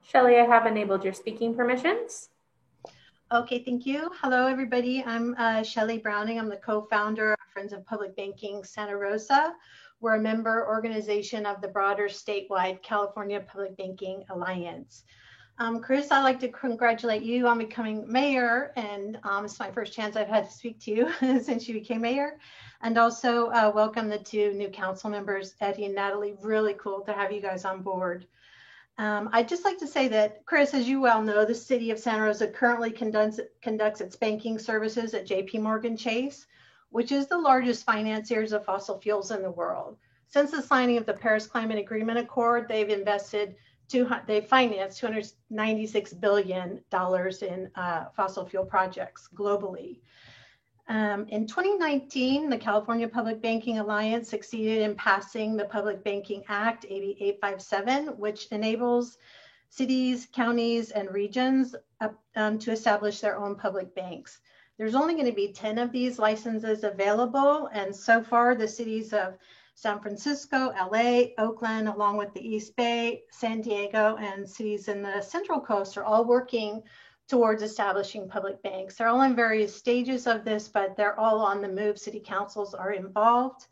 Shelley, I have enabled your speaking permissions. Okay, thank you. Hello, everybody. I'm Shelley Browning. I'm the co-founder of Friends of Public Banking Santa Rosa. We're a member organization of the broader statewide California Public Banking Alliance. Chris, I'd like to congratulate you on becoming mayor, and it's my first chance I've had to speak to you since you became mayor. And also welcome the 2 new council members, Eddie and Natalie. Really cool to have you guys on board. I'd just like to say that, Chris, as you well know, the city of Santa Rosa currently conducts its banking services at JP Morgan Chase, which is the largest financiers of fossil fuels in the world. Since the signing of the Paris Climate Agreement Accord, they've financed $296 billion in fossil fuel projects globally. In 2019, the California Public Banking Alliance succeeded in passing the Public Banking Act 8857, which enables cities, counties, and regions to establish their own public banks. There's only going to be 10 of these licenses available, and so far the cities of San Francisco, LA, Oakland, along with the East Bay, San Diego, and cities in the Central Coast are all working towards establishing public banks. They're all in various stages of this, but they're all on the move. City councils are involved.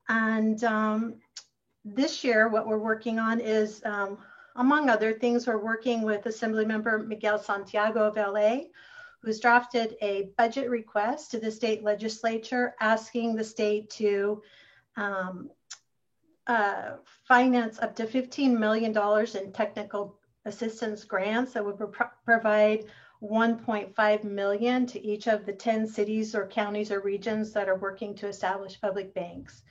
And this year, what we're working on is, among other things, we're working with Assemblymember Miguel Santiago of LA, who's drafted a budget request to the state legislature asking the state to finance up to $15 million in technical assistance grants that would provide $1.5 million to each of the 10 cities or counties or regions that are working to establish public banks.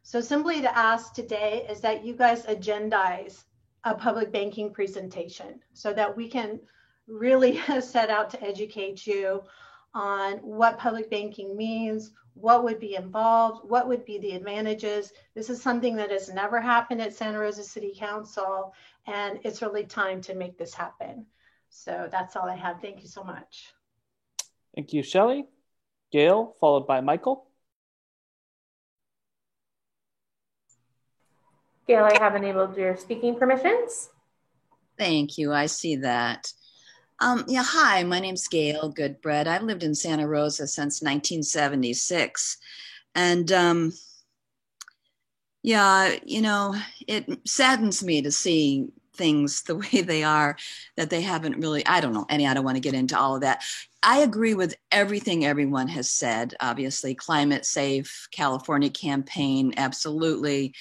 So simply to ask today is that you guys agendize a public banking presentation so that we can really set out to educate you on what public banking means, what would be involved, what would be the advantages. This is something that has never happened at Santa Rosa City Council, and it's really time to make this happen. So that's all I have. Thank you so much. Thank you, Shelley. Gail, followed by Michael. Gail, I have enabled your speaking permissions. Thank you. I see that. Yeah, hi, my name's Gail Goodbread. I've lived in Santa Rosa since 1976. And yeah, you know, it saddens me to see things the way they are, that they haven't really, I don't know, I don't want to get into all of that. I agree with everything everyone has said. Obviously, climate safe, California campaign, absolutely.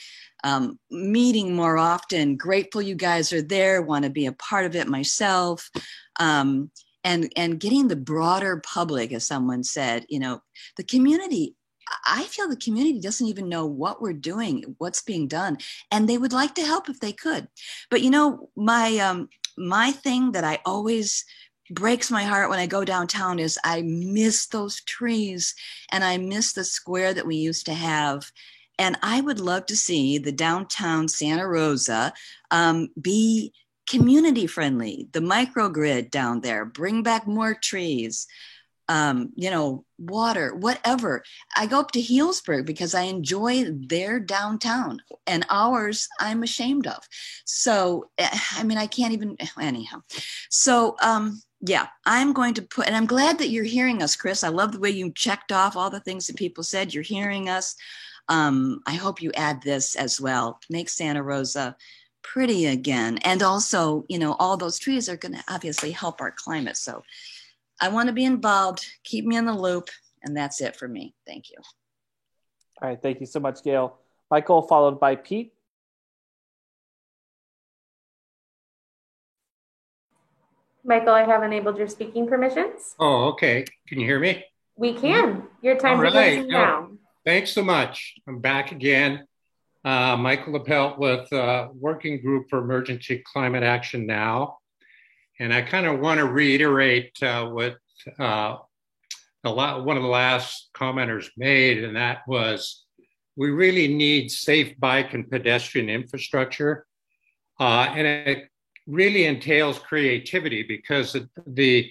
Meeting more often, grateful you guys are there, want to be a part of it myself. And getting the broader public, as someone said, you know, the community, I feel the community doesn't even know what we're doing, what's being done, and they would like to help if they could. But you know, my thing that I always breaks my heart when I go downtown is I miss those trees and I miss the square that we used to have. And I would love to see the downtown Santa Rosa be community friendly, the microgrid down there, bring back more trees, you know, water, whatever. I go up to Healdsburg because I enjoy their downtown, and ours I'm ashamed of. So, I mean, I can't even, anyhow. So, yeah, I'm going to put, and I'm glad that you're hearing us, Chris. I love the way you checked off all the things that people said. You're hearing us. I hope you add this as well. Make Santa Rosa pretty again. And also, you know, all those trees are going to obviously help our climate. So I want to be involved. Keep me in the loop. And that's it for me. Thank you. All right. Thank you so much, Gail. Michael, followed by Pete. Michael, I have enabled your speaking permissions. Oh, okay. Can you hear me? We can. Your time begins now. Thanks so much. I'm back again. Michael LaPelt with Working Group for Emergency Climate Action Now. And I kind of want to reiterate what one of the last commenters made, and that was we really need safe bike and pedestrian infrastructure. And it really entails creativity because the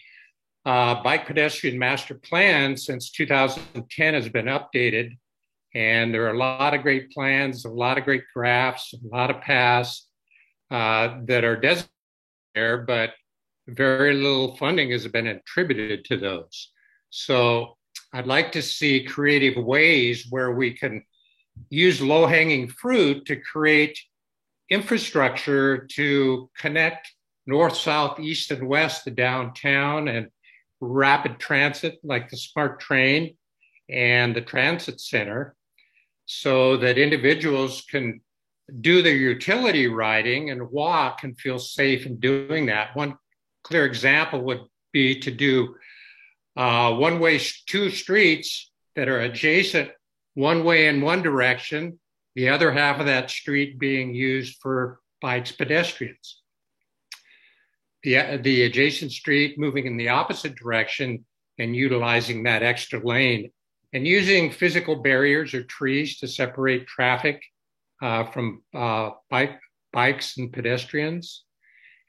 bike pedestrian master plan since 2010 has been updated. And there are a lot of great plans, a lot of great graphs, a lot of paths that are designated there, but very little funding has been attributed to those. So I'd like to see creative ways where we can use low-hanging fruit to create infrastructure to connect north, south, east, and west to downtown, and rapid transit like the SMART train and the transit center, so that individuals can do their utility riding and walk and feel safe in doing that. One clear example would be to do one-way, two streets that are adjacent, one way in one direction, the other half of that street being used for bikes, pedestrians. The adjacent street moving in the opposite direction and utilizing that extra lane, and using physical barriers or trees to separate traffic from bikes and pedestrians.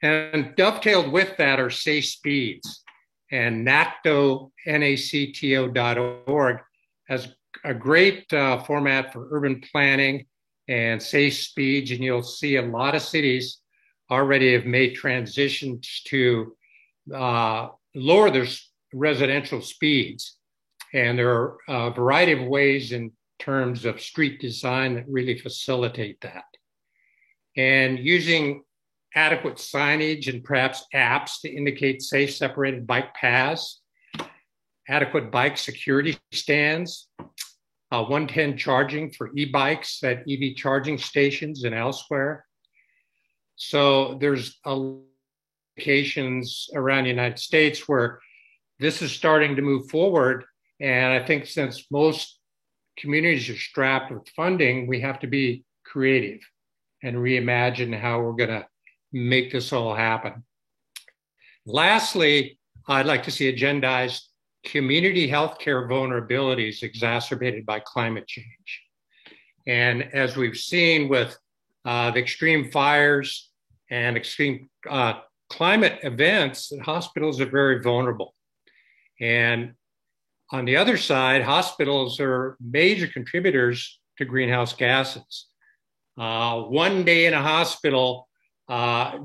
And dovetailed with that are safe speeds. And NACTO, NACTO.org, has a great format for urban planning and safe speeds. And you'll see a lot of cities already have made transitions to lower their residential speeds. And there are a variety of ways in terms of street design that really facilitate that. And using adequate signage and perhaps apps to indicate safe separated bike paths, adequate bike security stands, 110 charging for e-bikes at EV charging stations and elsewhere. So there's locations around the United States where this is starting to move forward. And I think since most communities are strapped with funding, we have to be creative and reimagine how we're going to make this all happen. Lastly, I'd like to see agendized community healthcare vulnerabilities exacerbated by climate change. And as we've seen with the extreme fires and extreme climate events, hospitals are very vulnerable. And on the other side, hospitals are major contributors to greenhouse gases. 1 day in a hospital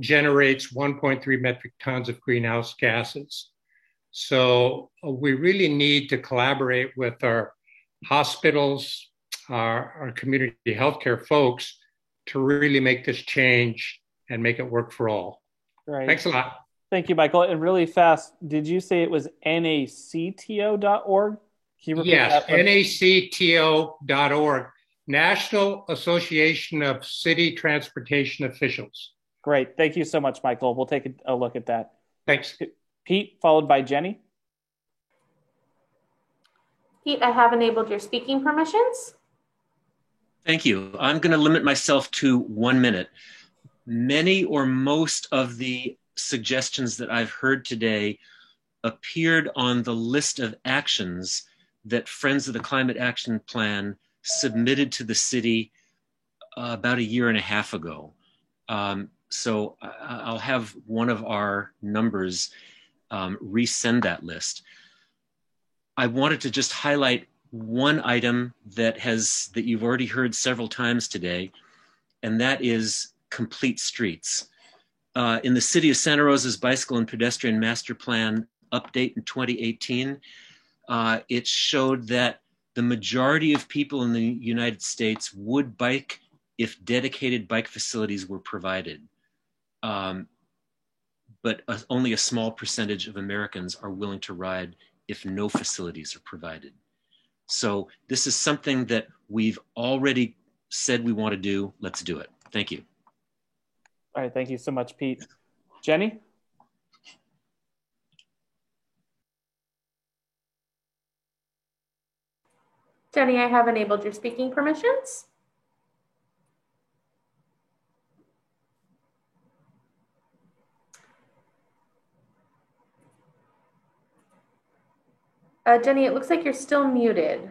generates 1.3 metric tons of greenhouse gases. So we really need to collaborate with our hospitals, our community healthcare folks to really make this change and make it work for all. Right. Thanks a lot. Thank you, Michael. And really fast, did you say it was NACTO.org? Can you repeat yes, that? NACTO.org, National Association of City Transportation Officials. Great. Thank you so much, Michael. We'll take a look at that. Thanks. Pete, followed by Jenny. Pete, I have enabled your speaking permissions. Thank you. I'm going to limit myself to 1 minute. Many or most of the suggestions that I've heard today appeared on the list of actions that Friends of the Climate Action Plan submitted to the city about 1.5 years ago. So I'll have one of our numbers resend that list. I wanted to just highlight one item that you've already heard several times today, and that is complete streets. In the city of Santa Rosa's Bicycle and Pedestrian Master Plan update in 2018, it showed that the majority of people in the United States would bike if dedicated bike facilities were provided. But only a small percentage of Americans are willing to ride if no facilities are provided. So this is something that we've already said we want to do. Let's do it. Thank you. All right, thank you so much, Pete. Jenny? Jenny, I have enabled your speaking permissions. Jenny, it looks like you're still muted.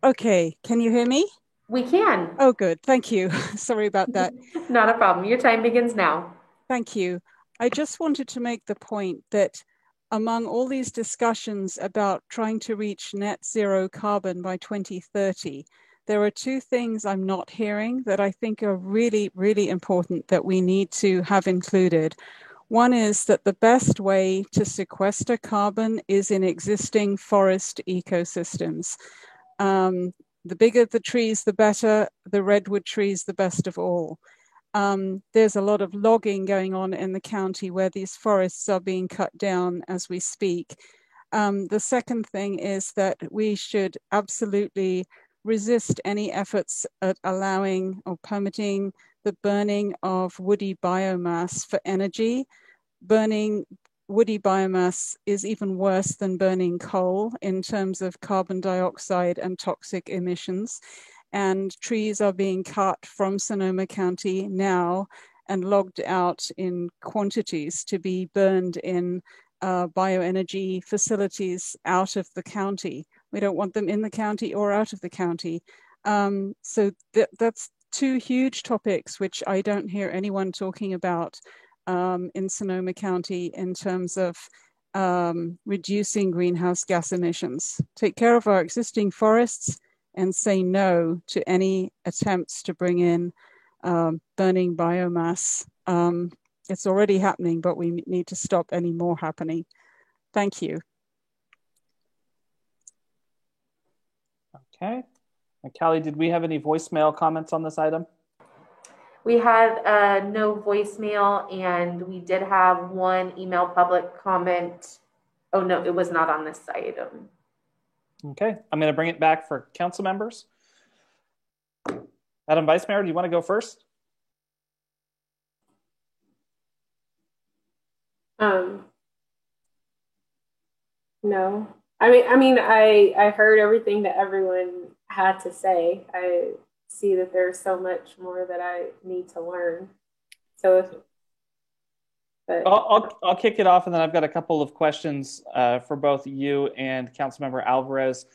Okay, can you hear me? We can. Oh, good. Thank you. Sorry about that. Not a problem. Your time begins now. Thank you. I just wanted to make the point that among all these discussions about trying to reach net zero carbon by 2030, there are two things I'm not hearing that I think are really, really important that we need to have included. One is that the best way to sequester carbon is in existing forest ecosystems. The bigger the trees, the better. The redwood trees, the best of all. There's a lot of logging going on in the county where these forests are being cut down as we speak. the second thing is that we should absolutely resist any efforts at allowing or permitting the burning of woody biomass for energy. Burning woody biomass is even worse than burning coal in terms of carbon dioxide and toxic emissions. And trees are being cut from Sonoma County now and logged out in quantities to be burned in bioenergy facilities out of the county. We don't want them in the county or out of the county. So that's two huge topics which I don't hear anyone talking about in Sonoma County in terms of reducing greenhouse gas emissions. Take care of our existing forests and say no to any attempts to bring in burning biomass. It's already happening, but we need to stop any more happening. Thank you. Okay. Callie, did we have any voicemail comments on this item? We had no voicemail, and we did have one email public comment. Oh, no, it was not on this item. Okay, I'm going to bring it back for council members. Madam Vice Mayor, do you want to go first? No. I heard everything that everyone had to say. I see that there's so much more that I need to learn. So I'll kick it off, and then I've got a couple of questions for both you and Councilmember Alvarez.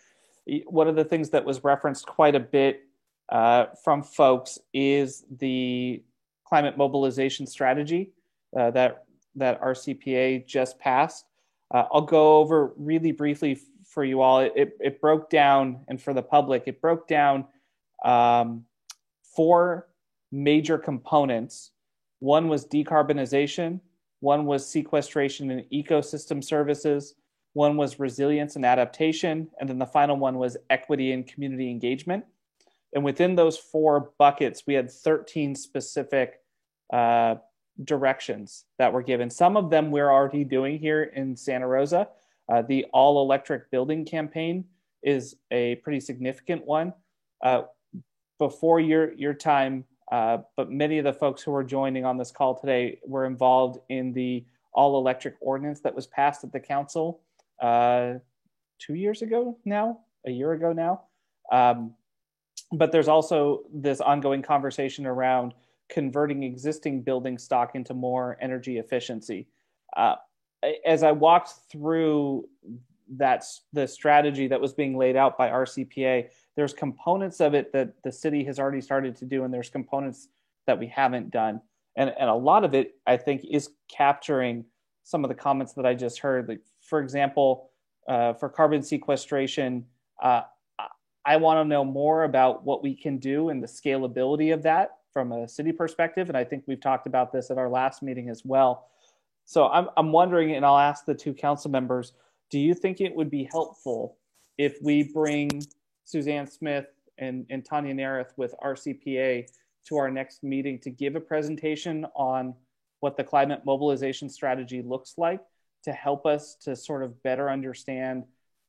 One of the things that was referenced quite a bit from folks is the climate mobilization strategy that RCPA just passed. I'll go over really briefly for you all. It broke down, and for the public, it broke down 4 major components. One was decarbonization, one was sequestration and ecosystem services, one was resilience and adaptation, and then the final one was equity and community engagement. And within those 4 buckets, we had 13 specific directions that were given. Some of them we're already doing here in Santa Rosa. The all-electric building campaign is a pretty significant one. Before your time, but many of the folks who are joining on this call today were involved in the all-electric ordinance that was passed at the council 2 years ago now, a year ago now. But there's also this ongoing conversation around converting existing building stock into more energy efficiency. As I walked through the strategy that was being laid out by RCPA, there's components of it that the city has already started to do, and there's components that we haven't done. And a lot of it, I think, is capturing some of the comments that I just heard. Like, for example, for carbon sequestration, I want to know more about what we can do and the scalability of that from a city perspective. And I think we've talked about this at our last meeting as well. So I'm wondering, and I'll ask the 2 council members, do you think it would be helpful if we bring Suzanne Smith and Tanya Nareth with RCPA to our next meeting to give a presentation on what the climate mobilization strategy looks like, to help us to sort of better understand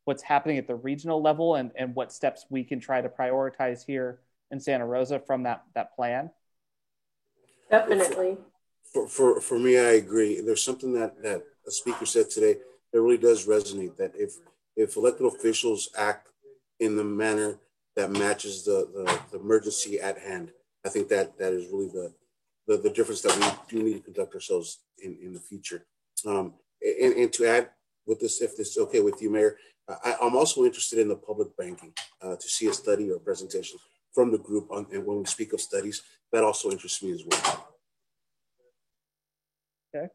what's happening at the regional level and what steps we can try to prioritize here in Santa Rosa from that plan? Definitely. For me, I agree. There's something that a speaker said today that really does resonate, that if elected officials act in the manner that matches the emergency at hand, I think that is really the difference that we do need to conduct ourselves in the future. And to add with this, if this is okay with you, Mayor, I'm also interested in the public banking, to see a study or a presentation from the group on, and when we speak of studies, that also interests me as well. Okay.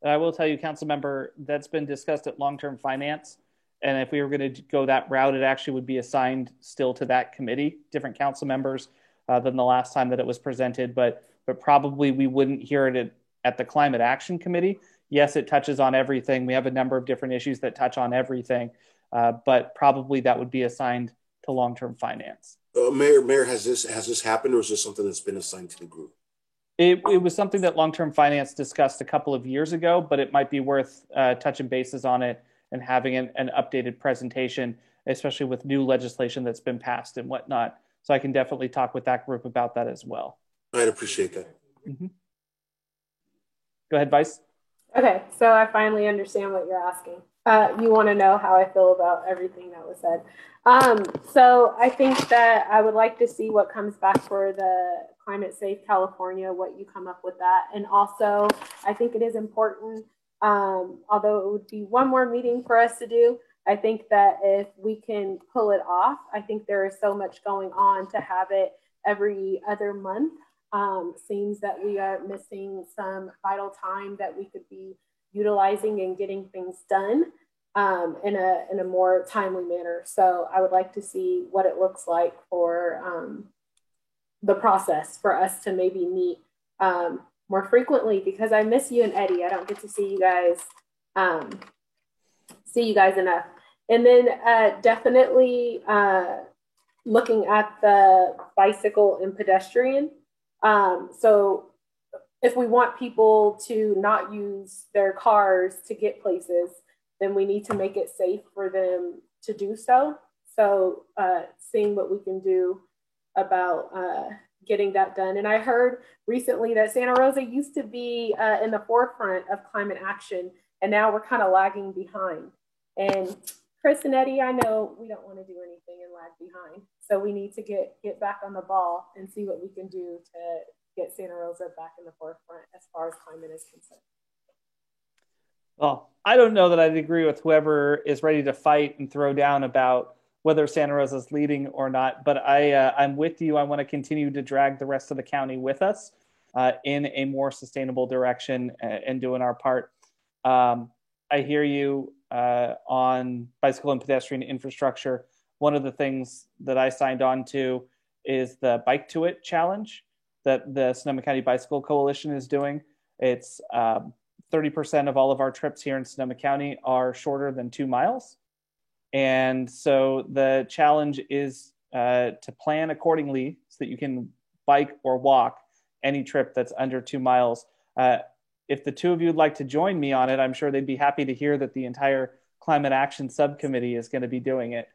And I will tell you, council member, that's been discussed at long-term finance. And if we were going to go that route, it actually would be assigned still to that committee, different council members than the last time that it was presented, but probably we wouldn't hear it at the Climate Action Committee. Yes, it touches on everything. We have a number of different issues that touch on everything, but probably that would be assigned to long-term finance. Mayor, has this happened, or is this something that's been assigned to the group? It was something that long-term finance discussed a couple of years ago, but it might be worth touching bases on it and having an updated presentation, especially with new legislation that's been passed and whatnot. So I can definitely talk with that group about that as well. I'd appreciate that. Mm-hmm. Go ahead, Vice. Okay, so I finally understand what you're asking. You want to know how I feel about everything that was said. So I think that I would like to see what comes back for the Climate Safe California, what you come up with that. And also, I think it is important, although it would be one more meeting for us to do, I think that if we can pull it off, I think there is so much going on to have it every other month. Seems that we are missing some vital time that we could be utilizing and getting things done in a more timely manner. So I would like to see what it looks like for the process for us to maybe meet more frequently, because I miss you and Eddie. I don't get to see you guys enough. And then definitely looking at the bicycle and pedestrian. So if we want people to not use their cars to get places, then we need to make it safe for them to do so. So seeing what we can do about getting that done. And I heard recently that Santa Rosa used to be in the forefront of climate action, and now we're kind of lagging behind. And Chris and Eddie, I know we don't want to do anything and lag behind. So we need to get back on the ball and see what we can do to get Santa Rosa back in the forefront as far as climate is concerned. Well, I don't know that I'd agree with whoever is ready to fight and throw down about whether Santa Rosa is leading or not, but I'm with you. I want to continue to drag the rest of the county with us in a more sustainable direction and doing our part. I hear you on bicycle and pedestrian infrastructure. One of the things that I signed on to is the Bike to It challenge that the Sonoma County Bicycle Coalition is doing. It's 30% of all of our trips here in Sonoma County are shorter than 2 miles. And so the challenge is to plan accordingly so that you can bike or walk any trip that's under 2 miles. If the two of you would like to join me on it, I'm sure they'd be happy to hear that the entire Climate Action Subcommittee is going to be doing it.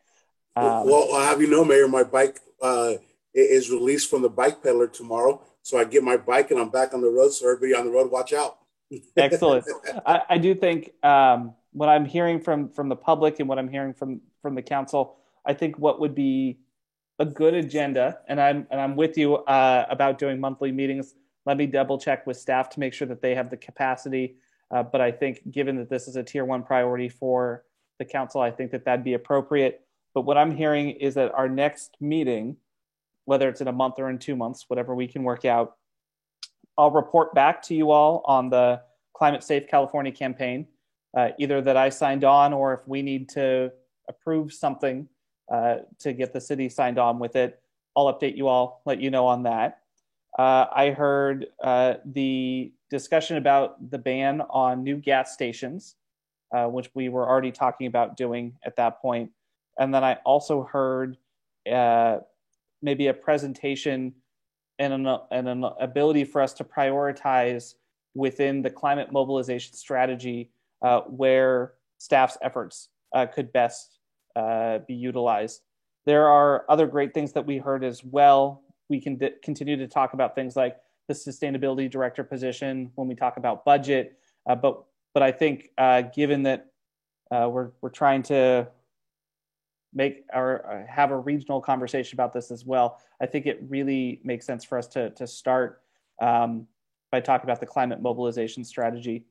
Well, I'll have you know, Mayor, my bike is released from the bike peddler tomorrow. So I get my bike and I'm back on the road. So everybody on the road, watch out. Excellent. I do think what I'm hearing from the public and what I'm hearing from the council, I think what would be a good agenda, and I'm with you about doing monthly meetings. Let me double check with staff to make sure that they have the capacity. But I think given that this is a tier 1 priority for the council, I think that that'd be appropriate. But what I'm hearing is that our next meeting, whether it's in a month or in 2 months, whatever we can work out, I'll report back to you all on the Climate Safe California campaign, either that I signed on or if we need to approve something to get the city signed on with it. I'll update you all, let you know on that. I heard the discussion about the ban on new gas stations, which we were already talking about doing at that point. And then I also heard maybe a presentation and an ability for us to prioritize within the climate mobilization strategy where staff's efforts could best be utilized. There are other great things that we heard as well. We can continue to talk about things like the sustainability director position when we talk about budget. But I think given that we're trying to have a regional conversation about this as well, I think it really makes sense for us to start by talking about the climate mobilization strategy.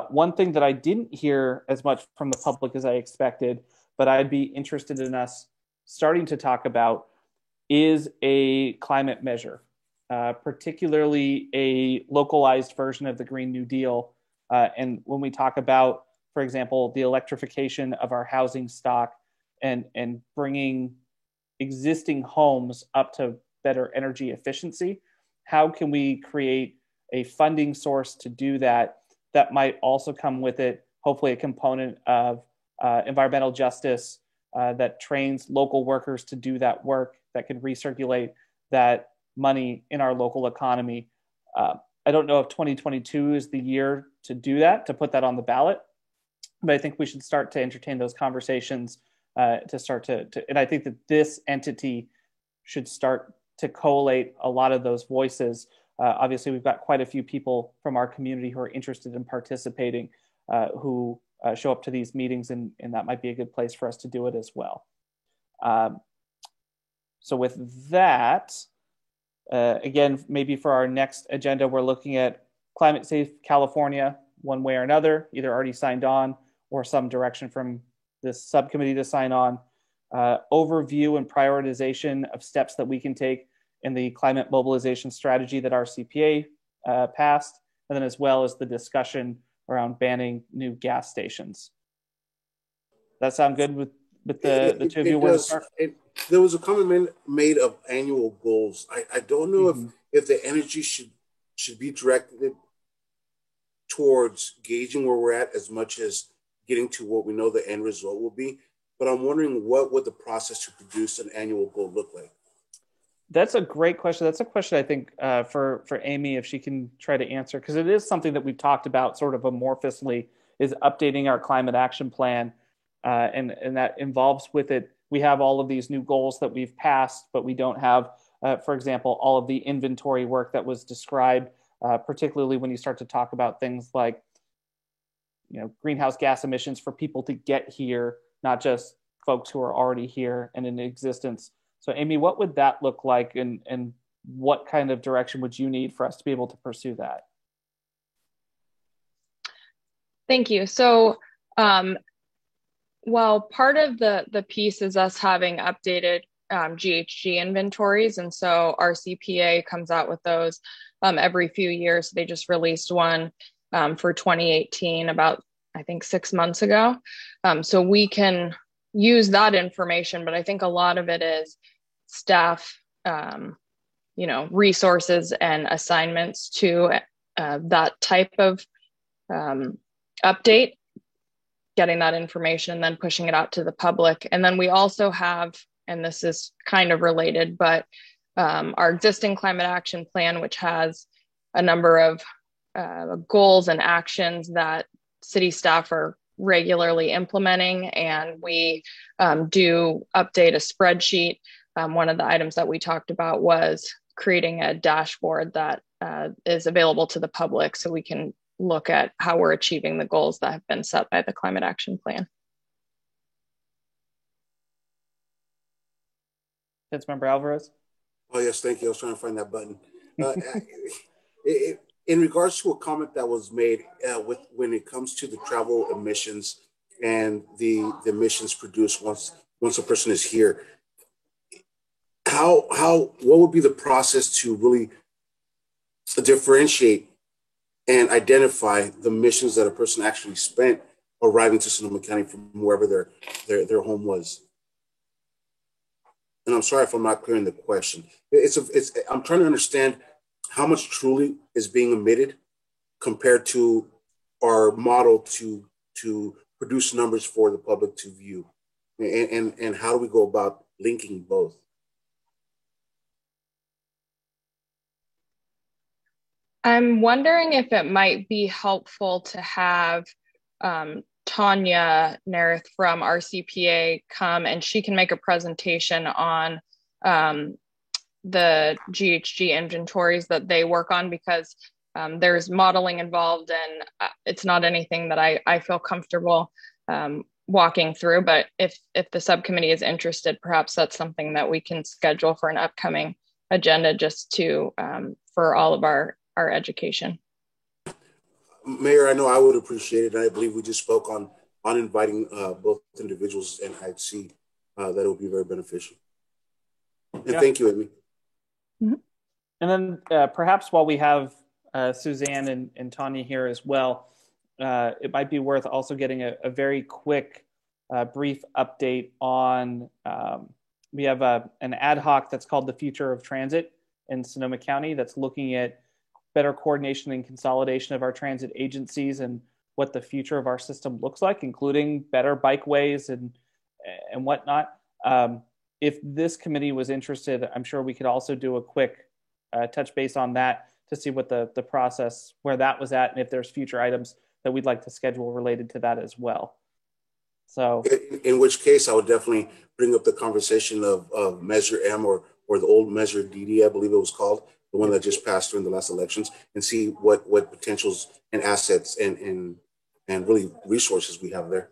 One thing that I didn't hear as much from the public as I expected, but I'd be interested in us starting to talk about, is a climate measure, particularly a localized version of the Green New Deal. And when we talk about, for example, the electrification of our housing stock and bringing existing homes up to better energy efficiency, how can we create a funding source to do that that might also come with it, hopefully a component of environmental justice that trains local workers to do that work, that can recirculate that money in our local economy. I don't know if 2022 is the year to do that, to put that on the ballot, but I think we should start to entertain those conversations and I think that this entity should start to collate a lot of those voices. Obviously, we've got quite a few people from our community who are interested in participating, who show up to these meetings, and that might be a good place for us to do it as well. So with that, again, maybe for our next agenda, we're looking at Climate Safe California, one way or another, either already signed on or some direction from this subcommittee to sign on. Overview and prioritization of steps that we can take in the climate mobilization strategy that our CPA passed, and then as well as the discussion around banning new gas stations. That sound good with the two of you? There was a comment made of annual goals. I don't know if the energy should be directed towards gauging where we're at as much as getting to what we know the end result will be. But I'm wondering, what would the process to produce an annual goal look like? That's a great question. That's a question I think for Amy, if she can try to answer, because it is something that we've talked about sort of amorphously, is updating our climate action plan. And that involves with it, we have all of these new goals that we've passed, but we don't have, for example, all of the inventory work that was described, particularly when you start to talk about things like, greenhouse gas emissions for people to get here, not just folks who are already here and in existence. So Amy, what would that look like, and what kind of direction would you need for us to be able to pursue that? Thank you. So well, part of the piece is us having updated GHG inventories. And so our CPA comes out with those every few years. They just released one for 2018 about, I think, 6 months ago. So we can use that information, but I think a lot of it is staff, resources and assignments to that type of update, getting that information and then pushing it out to the public. And then we also have, and this is kind of related, but our existing climate action plan, which has a number of goals and actions that city staff are regularly implementing. And we do update a spreadsheet. One of the items that we talked about was creating a dashboard that is available to the public so we can look at how we're achieving the goals that have been set by the climate action plan. Councilmember Alvarez? Oh, yes, thank you. I was trying to find that button. In regards to a comment that was made when it comes to the travel emissions and the emissions produced once a person is here, what would be the process to really differentiate and identify the emissions that a person actually spent arriving to Sonoma County from wherever their home was? And I'm sorry if I'm not clearing the question. I'm trying to understand how much truly is being emitted compared to our model to produce numbers for the public to view, and how do we go about linking both? I'm wondering if it might be helpful to have Tanya Nareth from RCPA come, and she can make a presentation on the GHG inventories that they work on, because there's modeling involved, and it's not anything that I feel comfortable walking through. But if the subcommittee is interested, perhaps that's something that we can schedule for an upcoming agenda, just to for all of our education. Mayor, I know I would appreciate it. And I believe we just spoke on inviting both individuals, and I'd see that it would be very beneficial. And thank you, Amy. Mm-hmm. And then perhaps while we have Suzanne and Tanya here as well, it might be worth also getting a very quick, brief update on, we have an ad hoc that's called the Future of Transit in Sonoma County that's looking at better coordination and consolidation of our transit agencies and what the future of our system looks like, including better bikeways and whatnot. If this committee was interested, I'm sure we could also do a quick touch base on that to see what the process, where that was at, and if there's future items that we'd like to schedule related to that as well. So in which case I would definitely bring up the conversation of Measure M or the old Measure DD, I believe it was called, the one that just passed during the last elections, and see what potentials and assets and really resources we have there.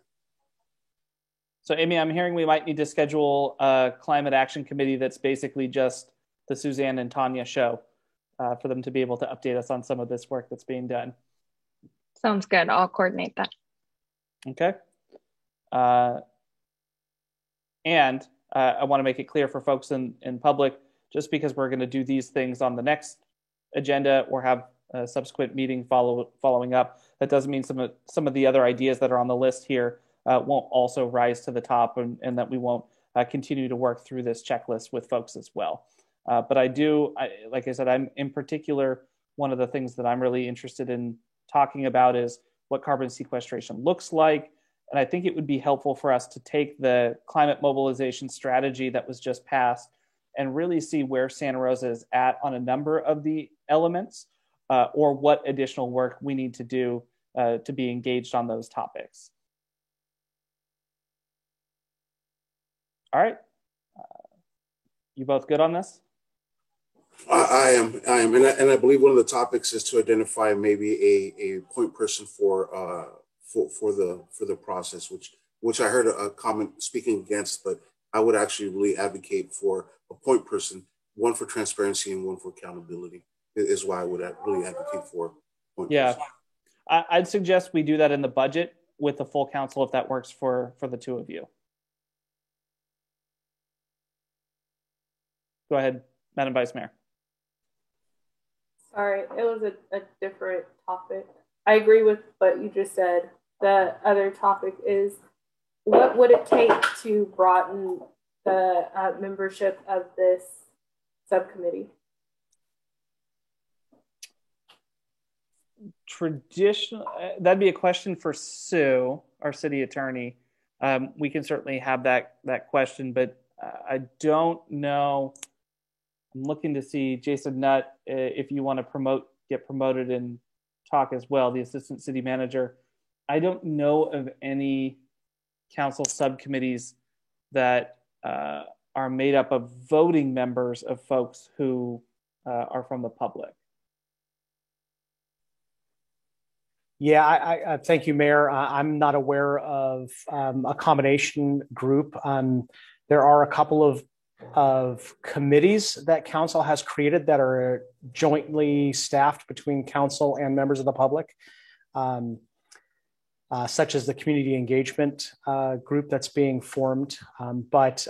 So Amy, I'm hearing we might need to schedule a climate action committee that's basically just the Suzanne and Tanya show for them to be able to update us on some of this work that's being done. Sounds good. I'll coordinate that. Okay. And I want to make it clear for folks in public, just because we're going to do these things on the next agenda or have a subsequent meeting following up, that doesn't mean some of the other ideas that are on the list here won't also rise to the top, and that we won't continue to work through this checklist with folks as well. But like I said, I'm in particular, one of the things that I'm really interested in talking about is what carbon sequestration looks like. And I think it would be helpful for us to take the climate mobilization strategy that was just passed and really see where Santa Rosa is at on a number of the elements, or what additional work we need to do to be engaged on those topics. All right. You both good on this? I am, and I believe one of the topics is to identify maybe a point person for the process, which I heard a comment speaking against, but I would actually really advocate for a point person, one for transparency and one for accountability, is why I would really advocate for a point person. I'd suggest we do that in the budget with the full council if that works for the two of you. Go ahead, Madam Vice Mayor. Sorry, it was a different topic. I agree with what you just said. The other topic is, what would it take to broaden the membership of this subcommittee? That'd be a question for Sue, our city attorney. We can certainly have that question, but I don't know. I'm looking to see Jason Nutt, if you want to get promoted and talk as well, the assistant city manager. I don't know of any council subcommittees that are made up of voting members of folks who are from the public. Yeah, I thank you, Mayor. I'm not aware of a combination group. There are a couple of committees that council has created that are jointly staffed between council and members of the public, such as the community engagement group that's being formed. But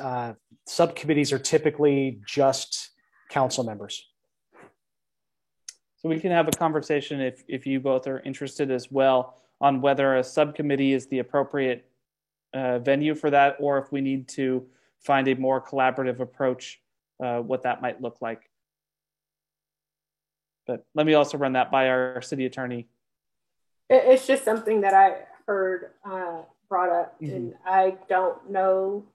subcommittees are typically just council members. So we can have a conversation if you both are interested as well on whether a subcommittee is the appropriate venue for that, or if we need to find a more collaborative approach, what that might look like. But let me also run that by our city attorney. It's just something that I heard brought up, and I don't know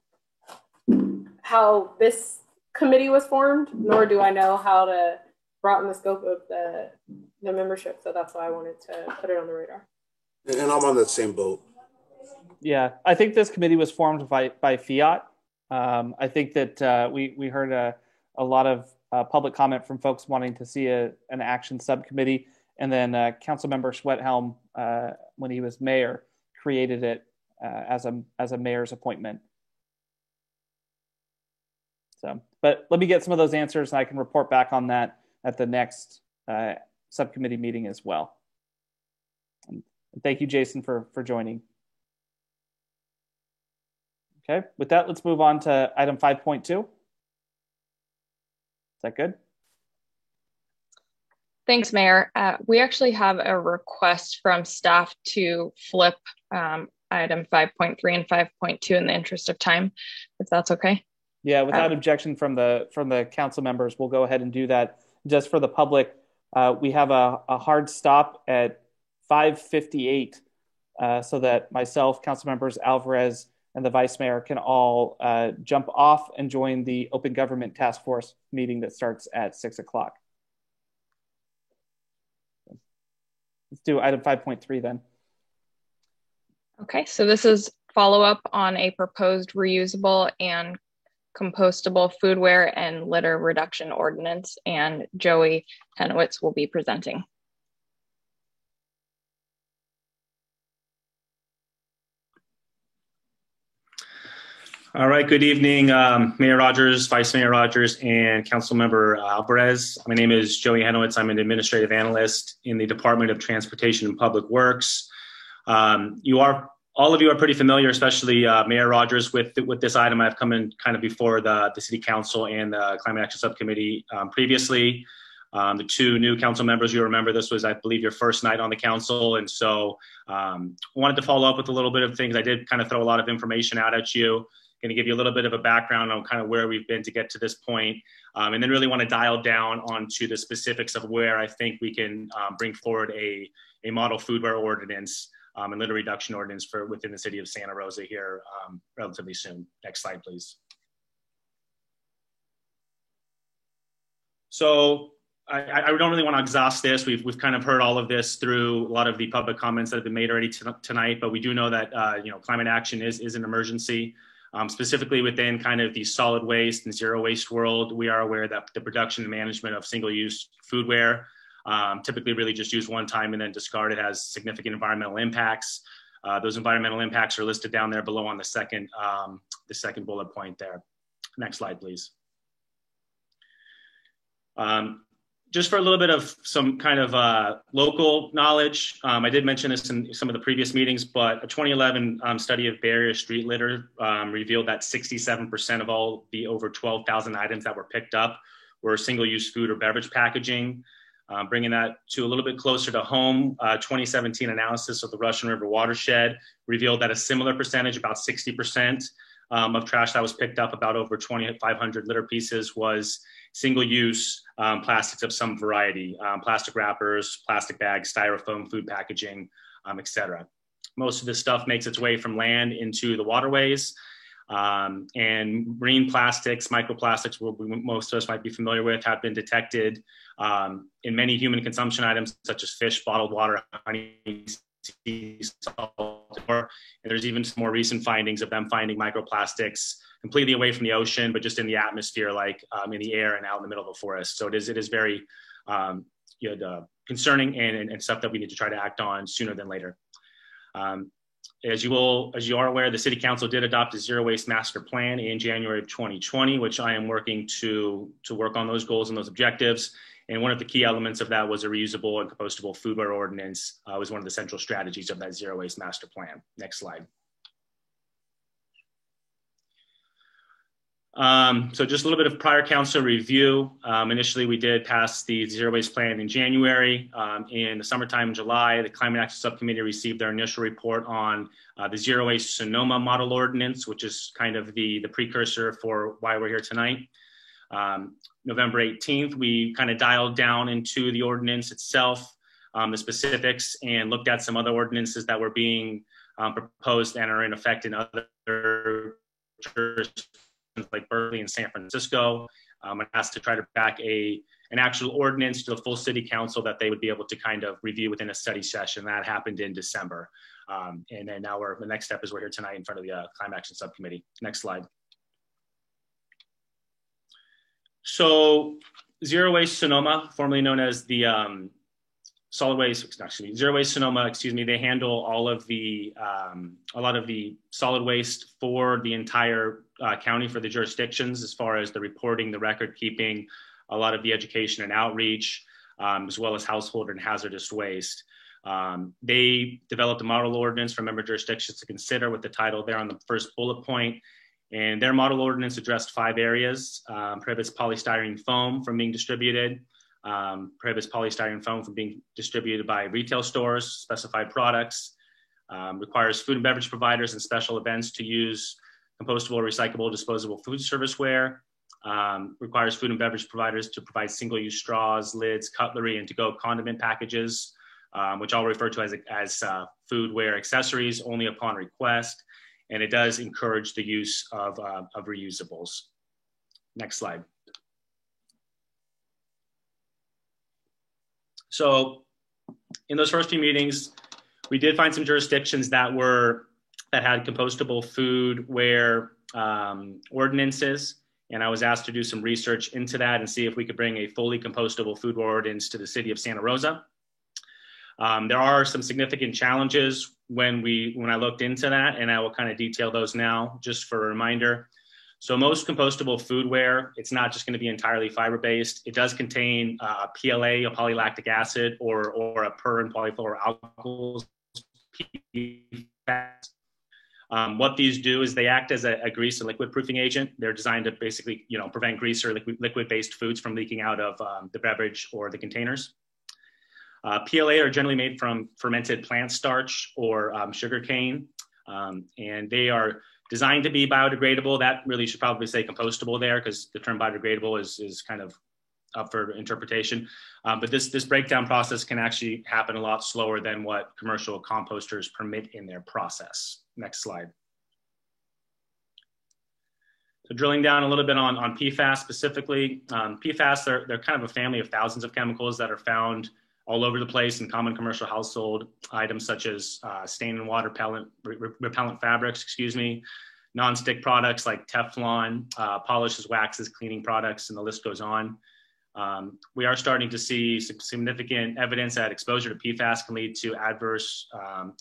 how this committee was formed, nor do I know how to broaden the scope of the membership. So that's why I wanted to put it on the radar. And I'm on that same boat. Yeah, I think this committee was formed by Fiat. I think that we heard a lot of public comment from folks wanting to see an action subcommittee, and then Councilmember Schwedhelm, when he was mayor, created it as a mayor's appointment. So, but let me get some of those answers, and I can report back on that at the next subcommittee meeting as well. And thank you, Jason, for joining. Okay, with that, let's move on to item 5.2. Is that good? Thanks, Mayor. We actually have a request from staff to flip item 5.3 and 5.2 in the interest of time, if that's okay. Yeah, without objection from the council members, we'll go ahead and do that. Just for the public, we have a hard stop at 5:58, so that myself, council members Alvarez, and the vice mayor can all jump off and join the Open Government Task Force meeting that starts at 6 o'clock. Let's do item 5.3 then. Okay, so this is follow-up on a proposed reusable and compostable foodware and litter reduction ordinance, and Joey Henowitz will be presenting. All right, good evening, Mayor Rogers, Vice Mayor Rogers, and Councilmember Alvarez. My name is Joey Henowitz. I'm an administrative analyst in the Department of Transportation and Public Works. All of you are pretty familiar, especially Mayor Rogers, with this item. I've come in kind of before the City Council and the Climate Action Subcommittee previously. The two new council members, you remember this was, I believe, your first night on the council. And so wanted to follow up with a little bit of things. I did kind of throw a lot of information out at you. Going to give you a little bit of a background on kind of where we've been to get to this point, and then really want to dial down onto the specifics of where I think we can bring forward a model foodware ordinance and litter reduction ordinance for within the city of Santa Rosa here relatively soon. Next slide, please. So I don't really want to exhaust this. We've kind of heard all of this through a lot of the public comments that have been made already tonight, but we do know that climate action is an emergency. Specifically within kind of the solid waste and zero waste world, we are aware that the production and management of single-use foodware, typically really just used one time and then discarded, has significant environmental impacts. Those environmental impacts are listed down there below on the second bullet point there. Next slide, please. Just for a little bit of some kind of local knowledge, I did mention this in some of the previous meetings, but a 2011 study of Bay Area street litter revealed that 67% of all the over 12,000 items that were picked up were single-use food or beverage packaging. Bringing that to a little bit closer to home, 2017 analysis of the Russian River watershed revealed that a similar percentage, about 60% of trash that was picked up, about over 2,500 litter pieces, was single-use plastics of some variety, plastic wrappers, plastic bags, styrofoam, food packaging, etc. Most of this stuff makes its way from land into the waterways, and marine plastics, microplastics, what most of us might be familiar with, have been detected in many human consumption items such as fish, bottled water, honey, sea salt, and there's even some more recent findings of them finding microplastics completely away from the ocean, but just in the atmosphere, like in the air and out in the middle of the forest. So it is very concerning and stuff that we need to try to act on sooner than later. As you are aware, the City Council did adopt a zero waste master plan in January of 2020, which I am working to work on those goals and those objectives. And one of the key elements of that was a reusable and compostable foodware ordinance. Was one of the central strategies of that zero waste master plan. Next slide. So just a little bit of prior council review. Initially, we did pass the zero waste plan in January. In the summertime in July, the Climate Action Subcommittee received their initial report on the zero waste Sonoma model ordinance, which is kind of the precursor for why we're here tonight. November 18th, we kind of dialed down into the ordinance itself, the specifics, and looked at some other ordinances that were being proposed and are in effect in other jurisdictions like Berkeley and San Francisco. And asked to try to back an actual ordinance to the full City Council that they would be able to kind of review within a study session. That happened in December. And then now the next step is we're here tonight in front of the Climate Action Subcommittee. Next slide. So Zero Waste Sonoma, formerly known as the Zero Waste Sonoma, they handle all of the, a lot of the solid waste for the entire county, for the jurisdictions, as far as the reporting, the record keeping, a lot of the education and outreach, as well as household and hazardous waste. They developed a model ordinance for member jurisdictions to consider with the title there on the first bullet point. And their model ordinance addressed 5 areas: prohibits polystyrene foam from being distributed, prohibits polystyrene foam from being distributed by retail stores, specified products, requires food and beverage providers and special events to use compostable, recyclable, disposable food serviceware, requires food and beverage providers to provide single-use straws, lids, cutlery, and to-go condiment packages, which I'll refer to as foodware accessories only upon request. And it does encourage the use of reusables. Next slide. So in those first few meetings, We did find some jurisdictions that had compostable foodware ordinances, and I was asked to do some research into that and see if we could bring a fully compostable food ordinance to the city of Santa Rosa. There are some significant challenges when I looked into that, and I will kind of detail those now just for a reminder. So most compostable foodware, it's not just going to be entirely fiber-based. It does contain PLA, a polylactic acid, or a per and polyfluoroalkyls, PFAS. What these do is they act as a grease and liquid proofing agent. They're designed to basically, prevent grease or liquid-based foods from leaking out of the beverage or the containers. PLA are generally made from fermented plant starch or sugarcane, and they are designed to be biodegradable. That really should probably say compostable there, because the term biodegradable is kind of up for interpretation. But this breakdown process can actually happen a lot slower than what commercial composters permit in their process. Next slide. So drilling down a little bit on PFAS specifically. PFAS, they're kind of a family of thousands of chemicals that are found all over the place in common commercial household items such as stain and water repellent fabrics, non-stick products like Teflon, polishes, waxes, cleaning products, and the list goes on. We are starting to see some significant evidence that exposure to PFAS can lead to adverse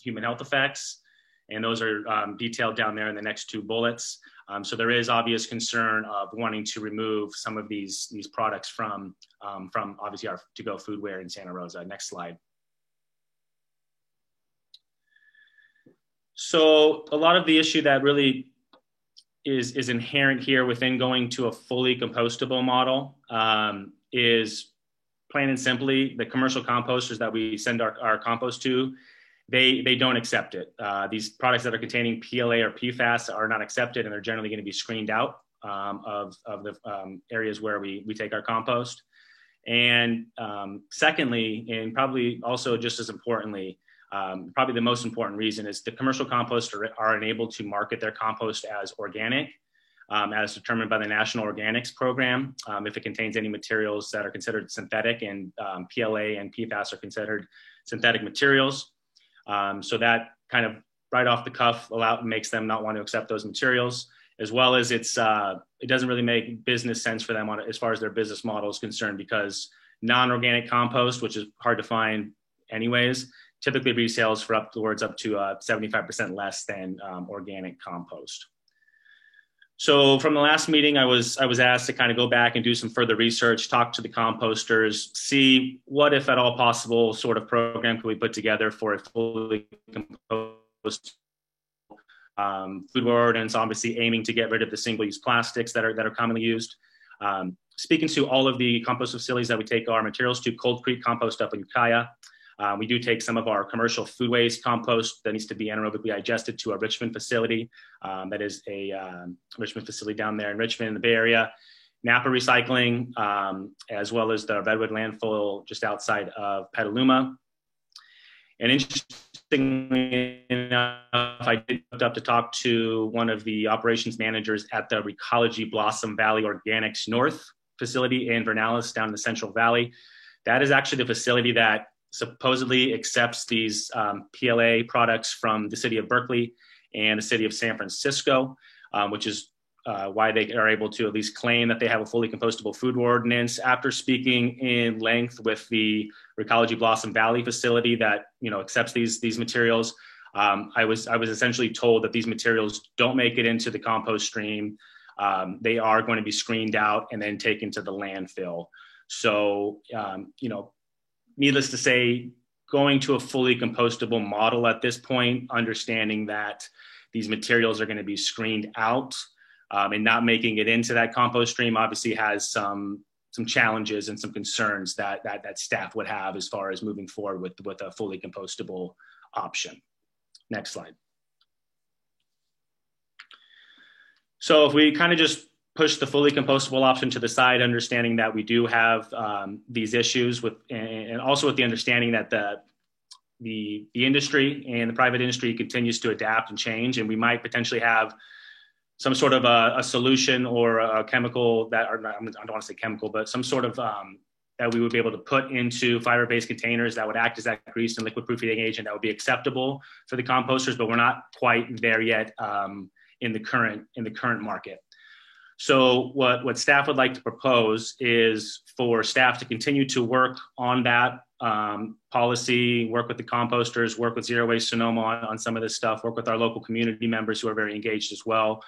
human health effects, and those are detailed down there in the next two bullets. So there is obvious concern of wanting to remove some of these products from obviously our to-go foodware in Santa Rosa. Next slide. So a lot of the issue that really is inherent here within going to a fully compostable model is plain and simply the commercial composters that we send our compost to, they don't accept it. These products that are containing PLA or PFAS are not accepted, and they're generally going to be screened out of the areas where we take our compost. And secondly, and probably also just as importantly, probably the most important reason is the commercial composters are unable to market their compost as organic, as determined by the National Organics Program, if it contains any materials that are considered synthetic, and PLA and PFAS are considered synthetic materials. So that kind of right off the cuff makes them not want to accept those materials, as well as it doesn't really make business sense for them as far as their business model is concerned, because non-organic compost, which is hard to find anyways, typically resales for upwards up to 75% less than organic compost. So from the last meeting, I was asked to kind of go back and do some further research, talk to the composters, see what, if at all possible, sort of program could we put together for a fully compost food ordinance, obviously aiming to get rid of the single-use plastics that are commonly used. Speaking to all of the compost facilities that we take our materials to, Cold Creek Compost up in Ukiah. We do take some of our commercial food waste compost that needs to be anaerobically digested to a Richmond facility. That is a Richmond facility down there in Richmond in the Bay Area. Napa Recycling, as well as the Redwood Landfill just outside of Petaluma. And interestingly enough, I did hook up to talk to one of the operations managers at the Recology Blossom Valley Organics North facility in Vernalis down in the Central Valley. That is actually the facility that supposedly accepts these PLA products from the city of Berkeley and the city of San Francisco, which is why they are able to at least claim that they have a fully compostable food ordinance. After speaking in length with the Recology Blossom Valley facility that accepts these materials, I was essentially told that these materials don't make it into the compost stream. They are going to be screened out and then taken to the landfill. So needless to say, going to a fully compostable model at this point, understanding that these materials are going to be screened out and not making it into that compost stream, obviously has some challenges and some concerns that staff would have as far as moving forward with a fully compostable option. Next slide. So if we kind of just push the fully compostable option to the side, understanding that we do have these issues and also with the understanding that the industry and the private industry continues to adapt and change, and we might potentially have some sort of a solution or a chemical that, or not, I don't want to say chemical, but some sort of that we would be able to put into fiber-based containers that would act as that grease and liquid proofing agent that would be acceptable for the composters, but we're not quite there yet in the current market. So what staff would like to propose is for staff to continue to work on that policy, work with the composters, work with Zero Waste Sonoma on some of this stuff, work with our local community members who are very engaged as well,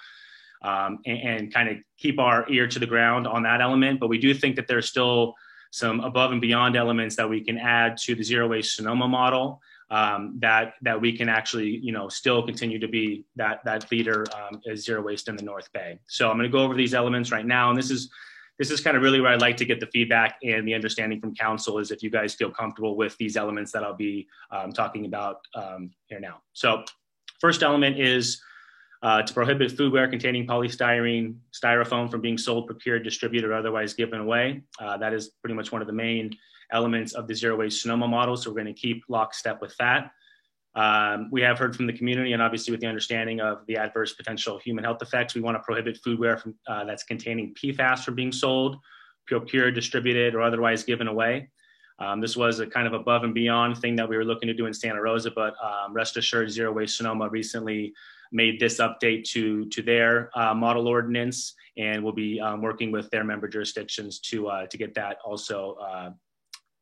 and kind of keep our ear to the ground on that element. But we do think that there's still some above and beyond elements that we can add to the Zero Waste Sonoma model that we can actually, still continue to be that leader as Zero Waste in the North Bay. So I'm going to go over these elements right now, and this is kind of really where I'd like to get the feedback and the understanding from council, is if you guys feel comfortable with these elements that I'll be talking about here now. So first element is to prohibit foodware containing polystyrene, styrofoam from being sold, procured, distributed, or otherwise given away. That is pretty much one of the main elements of the Zero Waste Sonoma model, so we're going to keep lockstep with that. We have heard from the community, and obviously with the understanding of the adverse potential human health effects, we want to prohibit foodware from, that's containing PFAS from being sold, procured, distributed, or otherwise given away. This was a kind of above and beyond thing that we were looking to do in Santa Rosa, but rest assured, Zero Waste Sonoma recently made this update to their model ordinance, and will be working with their member jurisdictions to get that also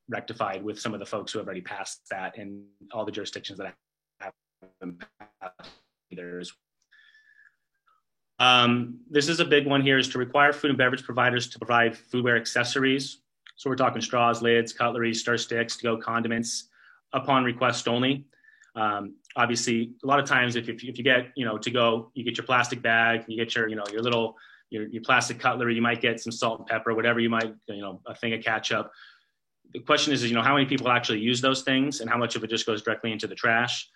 rectified with some of the folks who have already passed that, and all the jurisdictions that haven't passed either. This is a big one here, is to require food and beverage providers to provide foodware accessories. So we're talking straws, lids, cutlery, stir sticks, to-go condiments, upon request only. Obviously, a lot of times if you get, to go, you get your plastic bag, you get your, your plastic cutlery, you might get some salt and pepper, whatever you might, a thing of ketchup. The question is, how many people actually use those things, and how much of it just goes directly into the trash?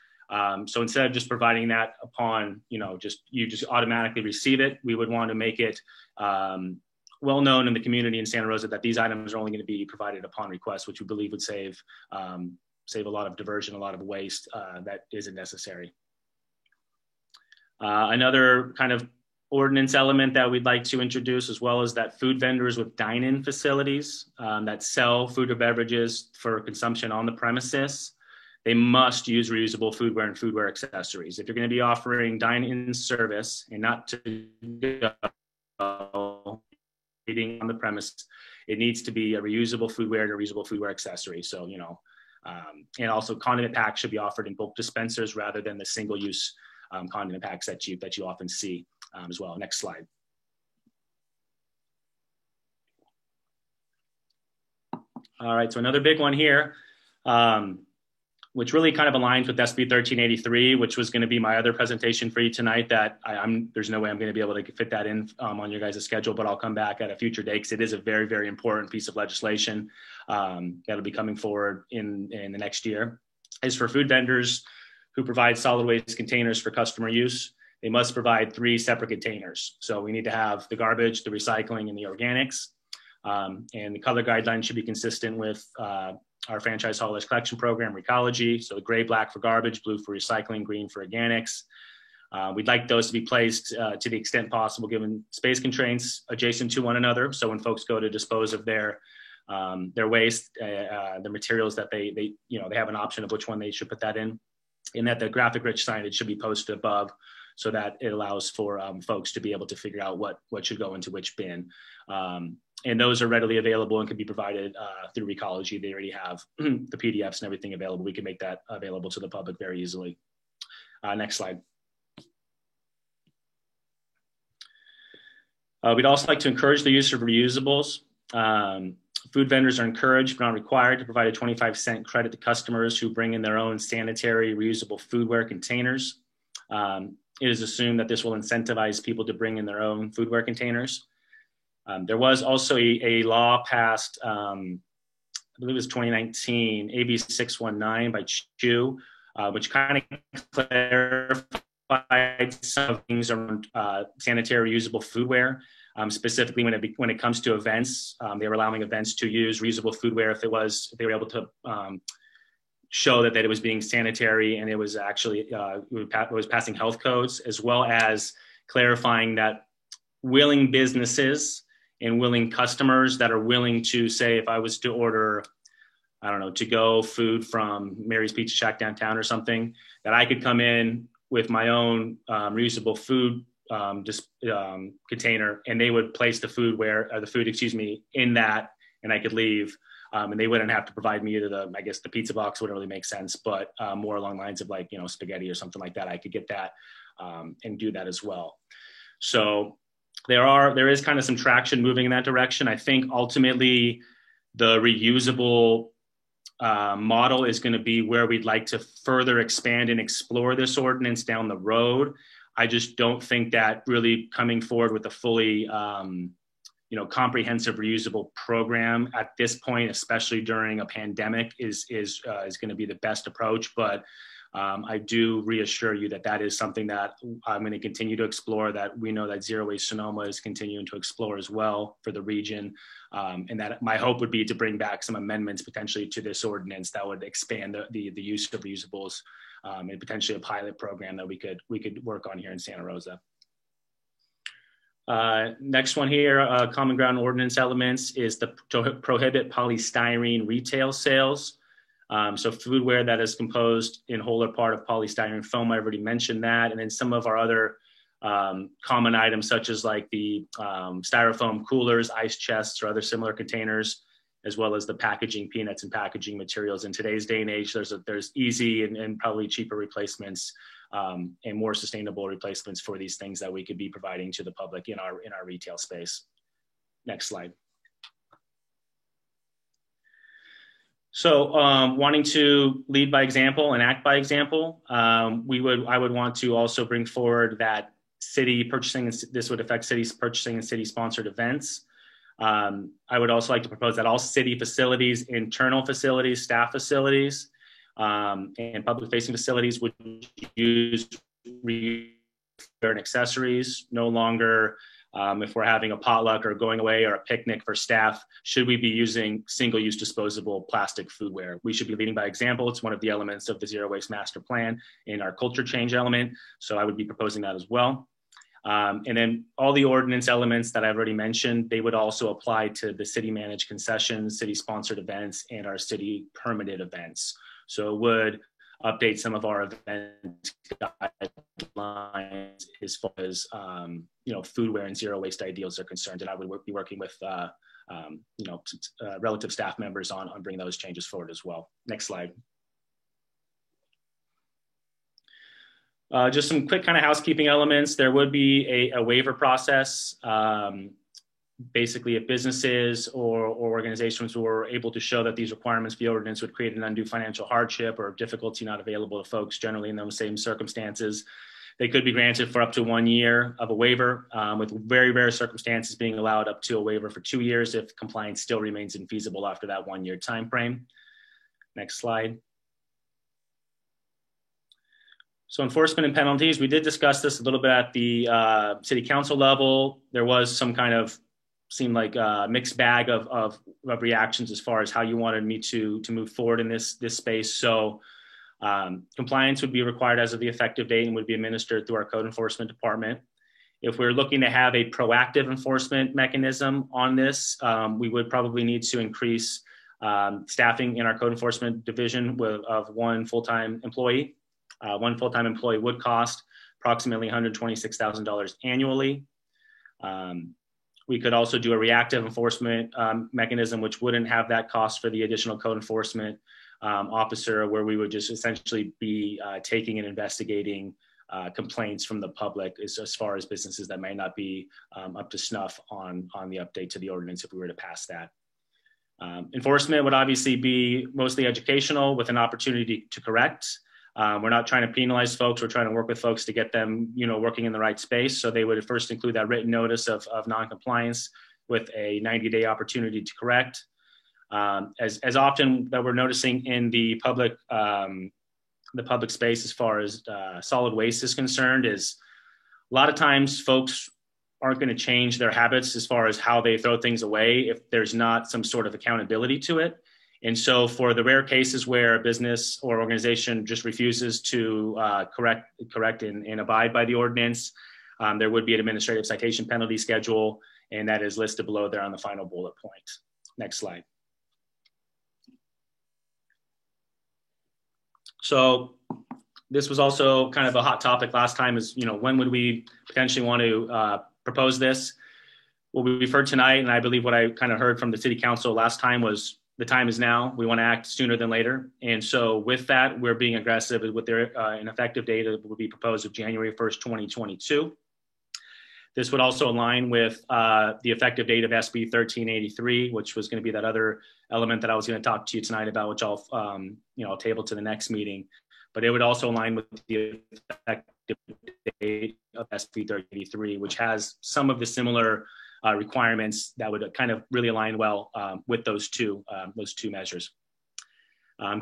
So instead of just providing that upon, you just automatically receive it, we would want to make it well known in the community in Santa Rosa that these items are only going to be provided upon request, which we believe would save a lot of diversion, a lot of waste that isn't necessary. Another kind of ordinance element that we'd like to introduce, as well as that food vendors with dine-in facilities that sell food or beverages for consumption on the premises, they must use reusable foodware and foodware accessories. If you're going to be offering dine-in service and not to go eating on the premise, it needs to be a reusable foodware and a reusable foodware accessory. So, and also condiment packs should be offered in bulk dispensers rather than the single-use condiment packs that you often see as well. Next slide. All right, so another big one here, which really kind of aligns with SB 1383, which was going to be my other presentation for you tonight, that there's no way I'm going to be able to fit that in on your guys' schedule, but I'll come back at a future date, because it is a very, very important piece of legislation that'll be coming forward in the next year. Is for food vendors who provide solid waste containers for customer use, they must provide 3 separate containers. So we need to have the garbage, the recycling, and the organics. And the color guidelines should be consistent with our franchise haulers collection program, Recology. So gray, black for garbage, blue for recycling, green for organics. We'd like those to be placed to the extent possible, given space constraints, adjacent to one another. So when folks go to dispose of their waste, the materials that they have an option of which one they should put that in, and that the graphic rich signage should be posted above, so that it allows for folks to be able to figure out what should go into which bin. And those are readily available and can be provided through Recology. They already have the PDFs and everything available. We can make that available to the public very easily. Next slide. We'd also like to encourage the use of reusables. Food vendors are encouraged but not required to provide a 25-cent credit to customers who bring in their own sanitary reusable foodware containers. It is assumed that this will incentivize people to bring in their own foodware containers. There was also a law passed, I believe it was 2019, AB 619 by Chu, which kind of clarified some things around sanitary reusable foodware. Specifically when it comes to events, they were allowing events to use reusable foodware if they were able to show that it was being sanitary and it was actually it was passing health codes, as well as clarifying that willing businesses and willing customers that are willing to say, if I was to order, I don't know, to go food from Mary's Pizza Shack downtown or something, that I could come in with my own reusable food container, and they would place the food in that, and I could leave. And they wouldn't have to provide me either the pizza box wouldn't really make sense, but more along the lines of like, spaghetti or something like that. I could get that and do that as well. So there is kind of some traction moving in that direction. I think ultimately the reusable model is going to be where we'd like to further expand and explore this ordinance down the road. I just don't think that really coming forward with a fully comprehensive reusable program at this point, especially during a pandemic, is going to be the best approach. But I do reassure you that is something that I'm going to continue to explore, that we know that Zero Waste Sonoma is continuing to explore as well for the region. And that my hope would be to bring back some amendments potentially to this ordinance that would expand the use of reusables and potentially a pilot program that we could work on here in Santa Rosa. Next one here, common ground ordinance elements is the prohibit polystyrene retail sales. So foodware that is composed in whole or part of polystyrene foam, I already mentioned that. And then some of our other common items, such as like the styrofoam coolers, ice chests, or other similar containers, as well as the packaging peanuts and packaging materials. In today's day and age, there's easy and probably cheaper replacements and more sustainable replacements for these things that we could be providing to the public in our retail space. Next slide. So wanting to lead by example and act by example, I would want to also bring forward that city purchasing, this would affect city's purchasing and city sponsored events. I would also like to propose that all city facilities, internal facilities, staff facilities, and public facing facilities would use reusable and accessories. No longer, if we're having a potluck or going away or a picnic for staff, should we be using single-use disposable plastic foodware? We should be leading by example. It's one of the elements of the Zero Waste Master Plan in our culture change element. So I would be proposing that as well. And then all the ordinance elements that I've already mentioned, they would also apply to the city managed concessions, city sponsored events, and our city permitted events. So it would update some of our event guidelines as far as foodware and zero waste ideals are concerned, and I would be working with relative staff members on bringing those changes forward as well. Next slide. Just some quick kind of housekeeping elements. There would be a waiver process. Basically, if businesses or organizations were able to show that these requirements for the ordinance would create an undue financial hardship or difficulty not available to folks generally in those same circumstances, they could be granted for up to 1 year of a waiver, with very rare circumstances being allowed up to a waiver for 2 years if compliance still remains infeasible after that 1 year time frame. Next slide. So enforcement and penalties, we did discuss this a little bit at the city council level. There was some kind of seemed like a mixed bag of reactions as far as how you wanted me to move forward in this space. So compliance would be required as of the effective date and would be administered through our code enforcement department. If we're looking to have a proactive enforcement mechanism on this, we would probably need to increase staffing in our code enforcement division of one full-time employee. One full-time employee would cost approximately $126,000 annually. We could also do a reactive enforcement mechanism, which wouldn't have that cost for the additional code enforcement officer, where we would just essentially be taking and investigating complaints from the public as far as businesses that may not be up to snuff on the update to the ordinance if we were to pass that. Enforcement would obviously be mostly educational with an opportunity to correct. We're not trying to penalize folks. We're trying to work with folks to get them, working in the right space. So they would first include that written notice of noncompliance with a 90-day opportunity to correct. As often that we're noticing in the public space as far as solid waste is concerned, is a lot of times folks aren't going to change their habits as far as how they throw things away if there's not some sort of accountability to it. And so for the rare cases where a business or organization just refuses to correct and abide by the ordinance, there would be an administrative citation penalty schedule. and that is listed below there on the final bullet point. Next slide. So this was also kind of a hot topic last time is, when would we potentially want to propose this? What we've heard tonight, and I believe what I kind of heard from the city council last time, was the time is now. We want to act sooner than later. And so with that, we're being aggressive with their an effective date that will be proposed of January 1st, 2022. This would also align with the effective date of SB 1383, which was going to be that other element that I was going to talk to you tonight about, which I'll table to the next meeting. But it would also align with the effective date of SB 1383, which has some of the similar requirements that would kind of really align well with those two measures.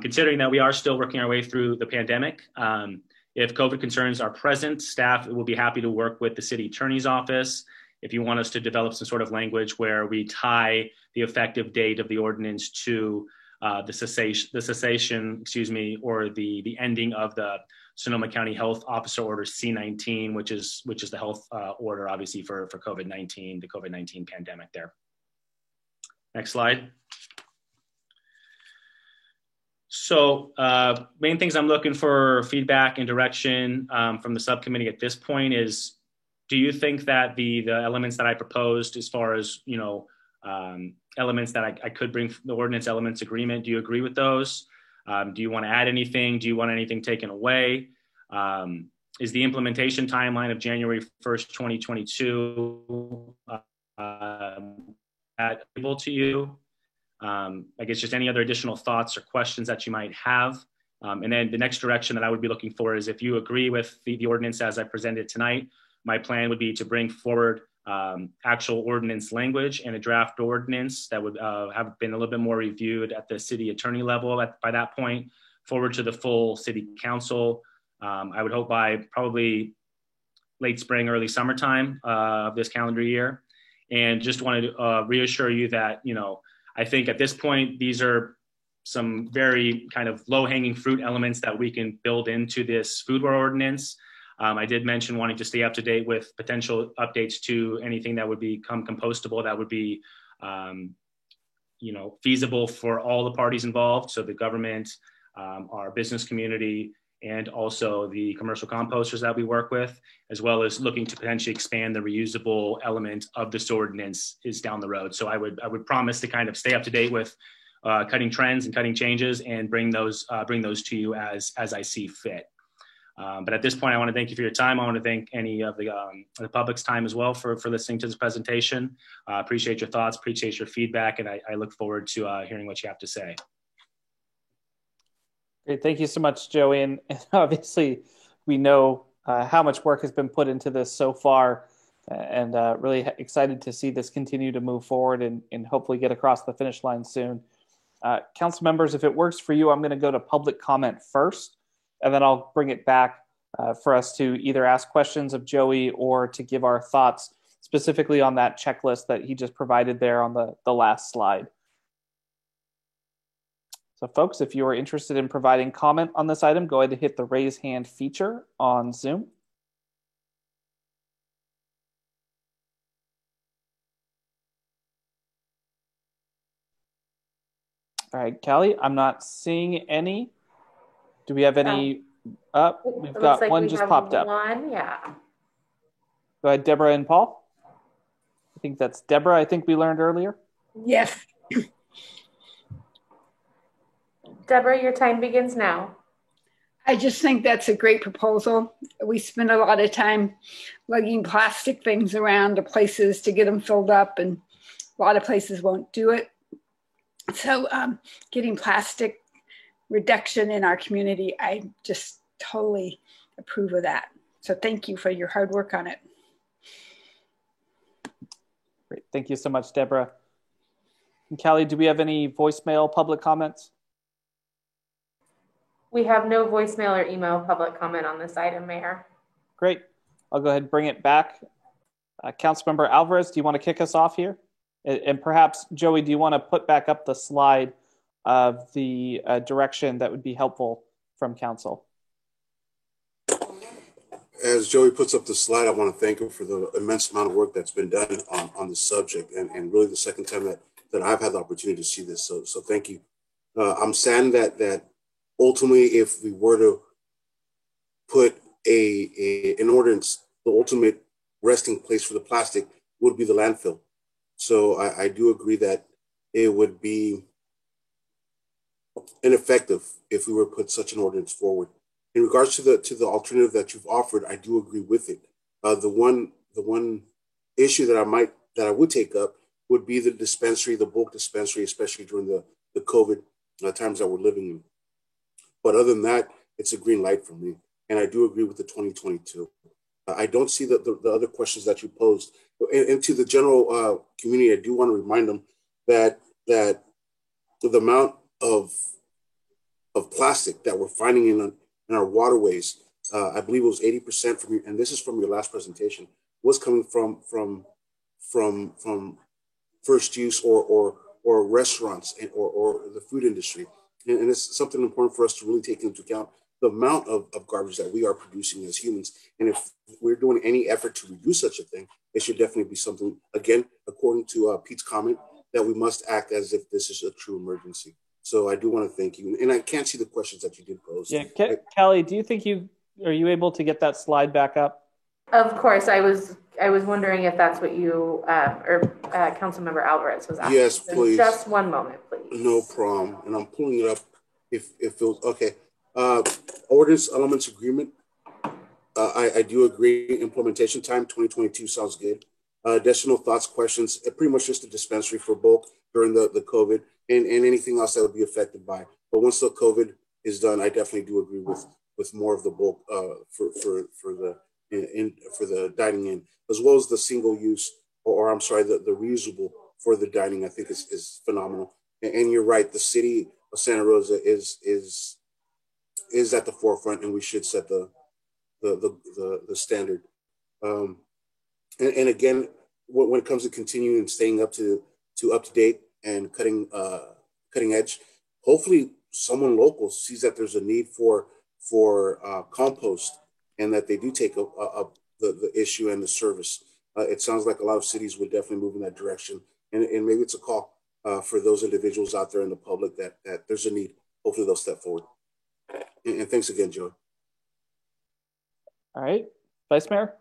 Considering that we are still working our way through the pandemic, if COVID concerns are present, staff will be happy to work with the city attorney's office. If you want us to develop some sort of language where we tie the effective date of the ordinance to the cessation, or the ending of the Sonoma County Health Officer Order C-19, which is the health order, obviously, for COVID-19, the COVID-19 pandemic there. Next slide. So main things I'm looking for feedback and direction from the subcommittee at this point is, do you think that the elements that I proposed as far as, elements that I could bring the ordinance elements agreement, do you agree with those? Do you want to add anything? Do you want anything taken away? Is the implementation timeline of January 1st, 2022 able to you? I guess just any other additional thoughts or questions that you might have. And then the next direction that I would be looking for is, if you agree with the ordinance as I presented tonight, my plan would be to bring forward actual ordinance language and a draft ordinance that would have been a little bit more reviewed at the city attorney level by that point, forward to the full city council. I would hope by probably late spring, early summertime of this calendar year. And just wanted to reassure you that, I think at this point, these are some very kind of low-hanging fruit elements that we can build into this foodware ordinance. I did mention wanting to stay up to date with potential updates to anything that would become compostable, that would be, feasible for all the parties involved. So the government, our business community, and also the commercial composters that we work with, as well as looking to potentially expand the reusable element of this ordinance is down the road. So I would promise to kind of stay up to date with cutting trends and cutting changes and bring those to you as I see fit. But at this point, I want to thank you for your time. I want to thank any of the public's time as well for listening to this presentation. Appreciate your thoughts, appreciate your feedback, and I look forward to hearing what you have to say. Great, thank you so much, Joey. And obviously, we know how much work has been put into this so far, and really excited to see this continue to move forward and hopefully get across the finish line soon. Council members, if it works for you, I'm going to go to public comment first, and then I'll bring it back for us to either ask questions of Joey or to give our thoughts specifically on that checklist that he just provided there on the last slide. So folks, if you are interested in providing comment on this item, go ahead and hit the raise hand feature on Zoom. All right, Callie, I'm not seeing any. Do we have any up? We've got like one just popped up. One, yeah. Go ahead, Deborah and Paul. I think that's Deborah, I think we learned earlier. Yes. Deborah, your time begins now. I just think that's a great proposal. We spend a lot of time lugging plastic things around to places to get them filled up, and a lot of places won't do it. So getting plastic reduction in our community, I just totally approve of that. So thank you for your hard work on it. Great. Thank you so much, Deborah. And Callie, do we have any voicemail public comments? We have no voicemail or email public comment on this item, Mayor. Great. I'll go ahead and bring it back. Councilmember Alvarez, do you want to kick us off here? And perhaps, Joey, do you want to put back up the slide of the direction that would be helpful from council? As Joey puts up the slide, I want to thank him for the immense amount of work that's been done on this subject, and really the second time that I've had the opportunity to see this. So thank you. I'm saddened that ultimately, if we were to put an ordinance, the ultimate resting place for the plastic would be the landfill. So I do agree that it would be ineffective if we were to put such an ordinance forward. In regards to the alternative that you've offered, I do agree with it. The one issue that I would take up would be the dispensary, the bulk dispensary, especially during the COVID times that we're living in. But other than that, it's a green light for me. And I do agree with the 2022. I don't see the other questions that you posed. And to the general community, I do want to remind them that the amount of plastic that we're finding in our waterways, I believe it was 80% from you, and this is from your last presentation, was coming from first use or restaurants or the food industry. And it's something important for us to really take into account the amount of garbage that we are producing as humans. And if we're doing any effort to reduce such a thing, it should definitely be something, again, according to Pete's comment, that we must act as if this is a true emergency. So I do want to thank you. And I can't see the questions that you did pose. Yeah, Kelly, do you think are you able to get that slide back up? Of course, I was wondering if that's what you or Councilmember Alvarez was asking. Yes, please. So just one moment, please. No problem. And I'm pulling it up. If it was okay. Ordinance elements agreement. I do agree. Implementation time 2022 sounds good. Additional thoughts, questions. Pretty much just a dispensary for bulk during the COVID and anything else that would be affected by. But once the COVID is done, I definitely do agree with more of the bulk for the dining in, as well as the single use or I'm sorry, the reusable for the dining. I think is phenomenal. And you're right. The city of Santa Rosa is at the forefront, and we should set the standard. And again, when it comes to continuing and staying up to date and cutting edge, hopefully someone local sees that there's a need for compost, and that they do take up the issue and the service. It sounds like a lot of cities would definitely move in that direction, and maybe it's a call for those individuals out there in the public that there's a need. Hopefully they'll step forward. And thanks again, Joe. All right, Vice Mayor.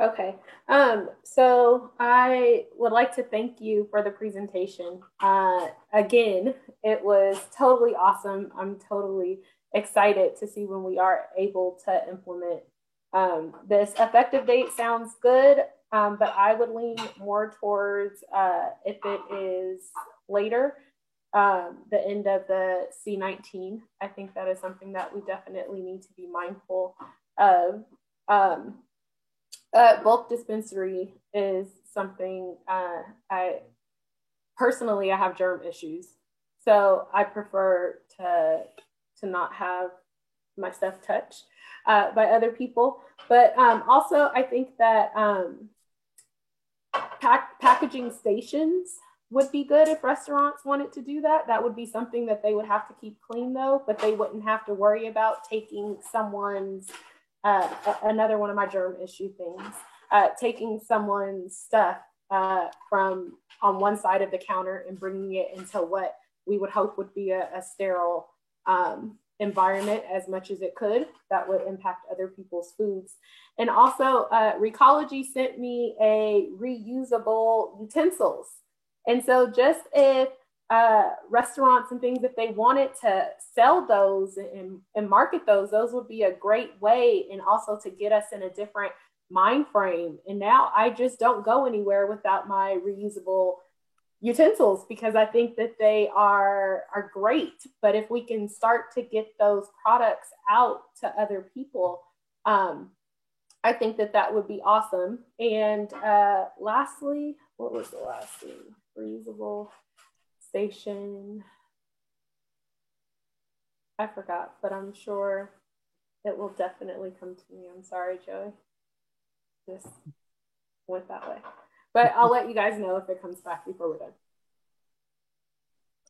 Okay, so I would like to thank you for the presentation. Again, it was totally awesome. I'm totally excited to see when we are able to implement this. Effective date sounds good, but I would lean more towards if it is later, the end of the C-19. I think that is something that we definitely need to be mindful of. Bulk dispensary is something I personally have germ issues, so I prefer to not have my stuff touched by other people. But also, I think that packaging stations would be good if restaurants wanted to do that. That would be something that they would have to keep clean, though, but they wouldn't have to worry about taking someone's another one of my germ issue things, taking someone's stuff from on one side of the counter and bringing it into what we would hope would be a sterile environment as much as it could. That would impact other people's foods. And also, Recology sent me a reusable utensils. And so just if restaurants and things, if they wanted to sell those and market those would be a great way, and also to get us in a different mind frame. And now I just don't go anywhere without my reusable utensils, because I think that they are great. But if we can start to get those products out to other people, I think that would be awesome. And lastly, what was the last thing? Reusable station. I forgot, but I'm sure it will definitely come to me. I'm sorry, Joey. Just went that way. But I'll let you guys know if it comes back before we're done.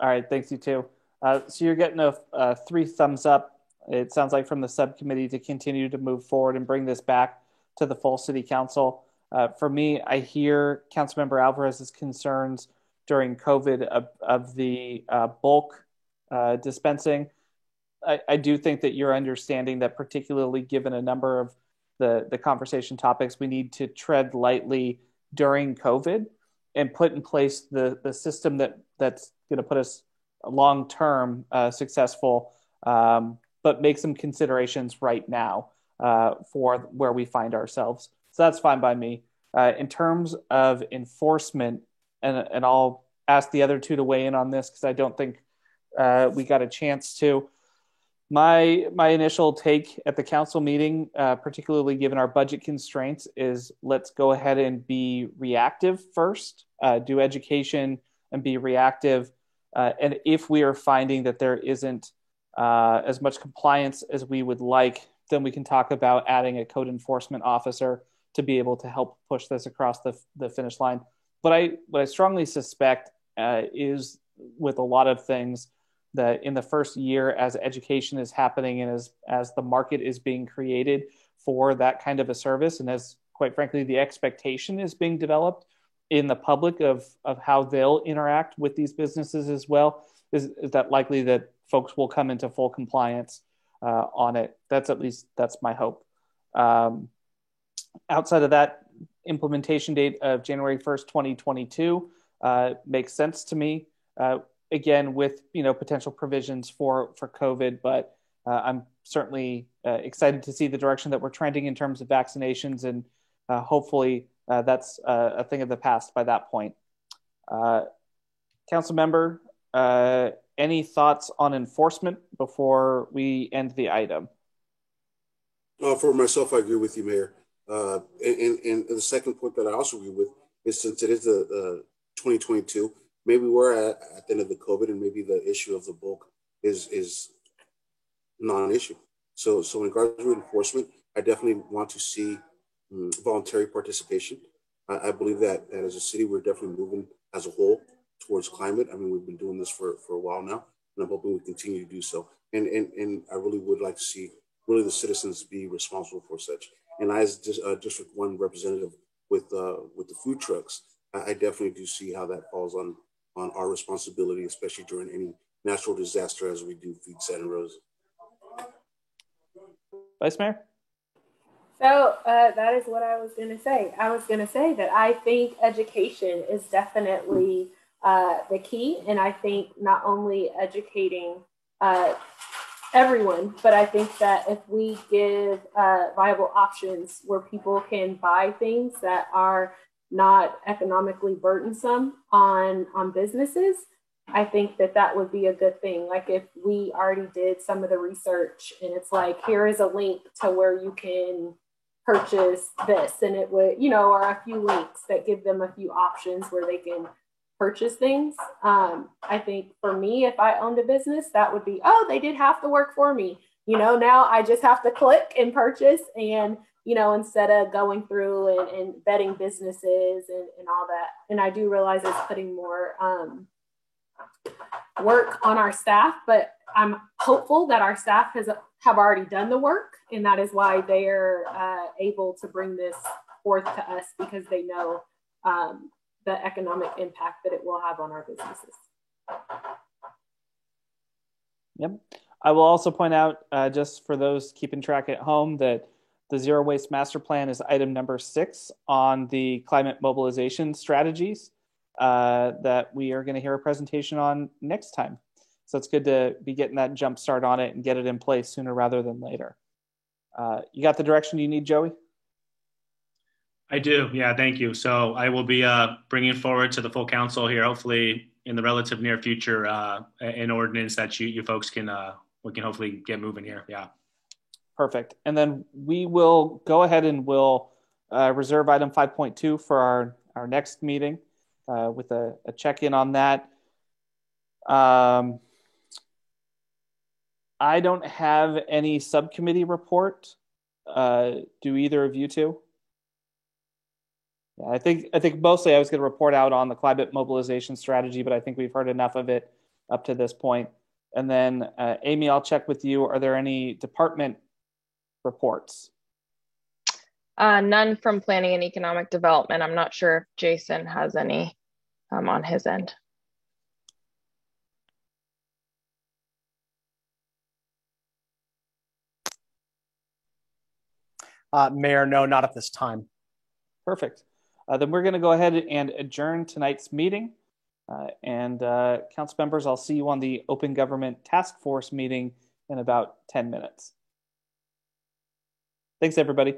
All right, thanks, you too. So you're getting a 3 thumbs up, it sounds like, from the subcommittee to continue to move forward and bring this back to the full city council. For me, I hear Councilmember Alvarez's concerns during COVID of the bulk dispensing. I do think that you're understanding that, particularly given a number of the conversation topics, we need to tread lightly during COVID and put in place the system that's going to put us long-term successful, but make some considerations right now for where we find ourselves. So that's fine by me. In terms of enforcement, and I'll ask the other two to weigh in on this because I don't think we got a chance to. My initial take at the council meeting, particularly given our budget constraints, is let's go ahead and be reactive first, do education and be reactive. And if we are finding that there isn't as much compliance as we would like, then we can talk about adding a code enforcement officer to be able to help push this across the finish line. But what I strongly suspect is with a lot of things, that in the first year, as education is happening and as the market is being created for that kind of a service, and as, quite frankly, the expectation is being developed in the public of how they'll interact with these businesses as well, is that likely that folks will come into full compliance on it. That's my hope. Outside of that, implementation date of January 1st, 2022 makes sense to me. Again, with potential provisions for COVID, but I'm certainly excited to see the direction that we're trending in terms of vaccinations, and hopefully that's a thing of the past by that point. Council member, any thoughts on enforcement before we end the item? For myself, I agree with you, Mayor. And the second point that I also agree with is, since it is the 2022, maybe we're at the end of the COVID, and maybe the issue of the bulk is non-issue. So in regards to enforcement, I definitely want to see voluntary participation. I believe that as a city, we're definitely moving as a whole towards climate. I mean, we've been doing this for a while now, and I'm hoping we continue to do so. And I really would like to see really the citizens be responsible for such. And as District 1 representative with the food trucks, I definitely do see how that falls on our responsibility, especially during any natural disaster as we do feed Santa Rosa. Vice Mayor? So that is what I was going to say. I was going to say that I think education is definitely the key. And I think not only educating everyone, but I think that if we give viable options where people can buy things that are not economically burdensome on businesses, I think that would be a good thing. Like if we already did some of the research and it's like, here is a link to where you can purchase this, and it would, or a few links that give them a few options where they can purchase things. I think for me, if I owned a business, that would be, they did half the work for me. Now I just have to click and purchase, and instead of going through and vetting businesses and all that. And I do realize it's putting more work on our staff, but I'm hopeful that our staff have already done the work, and that is why they're able to bring this forth to us, because they know the economic impact that it will have on our businesses. Yep. I will also point out, just for those keeping track at home, that the Zero Waste Master Plan is item number 6 on the climate mobilization strategies that we are going to hear a presentation on next time. So it's good to be getting that jump start on it and get it in place sooner rather than later. You got the direction you need, Joey? I do. Yeah, thank you. So I will be bringing forward to the full council here, hopefully in the relative near future, an ordinance that you folks can, we can hopefully get moving here. Yeah. Perfect. And then we will go ahead and we'll reserve item 5.2 for our next meeting with a check-in on that. I don't have any subcommittee report. Do either of you two? Yeah, I think mostly I was going to report out on the climate mobilization strategy, but I think we've heard enough of it up to this point. And then Amy, I'll check with you. Are there any department reports? None from Planning and Economic Development. I'm not sure if Jason has any on his end. Mayor, no, not at this time. Perfect. Then we're going to go ahead and adjourn tonight's meeting. Council members, I'll see you on the Open Government Task Force meeting in about 10 minutes. Thanks, everybody.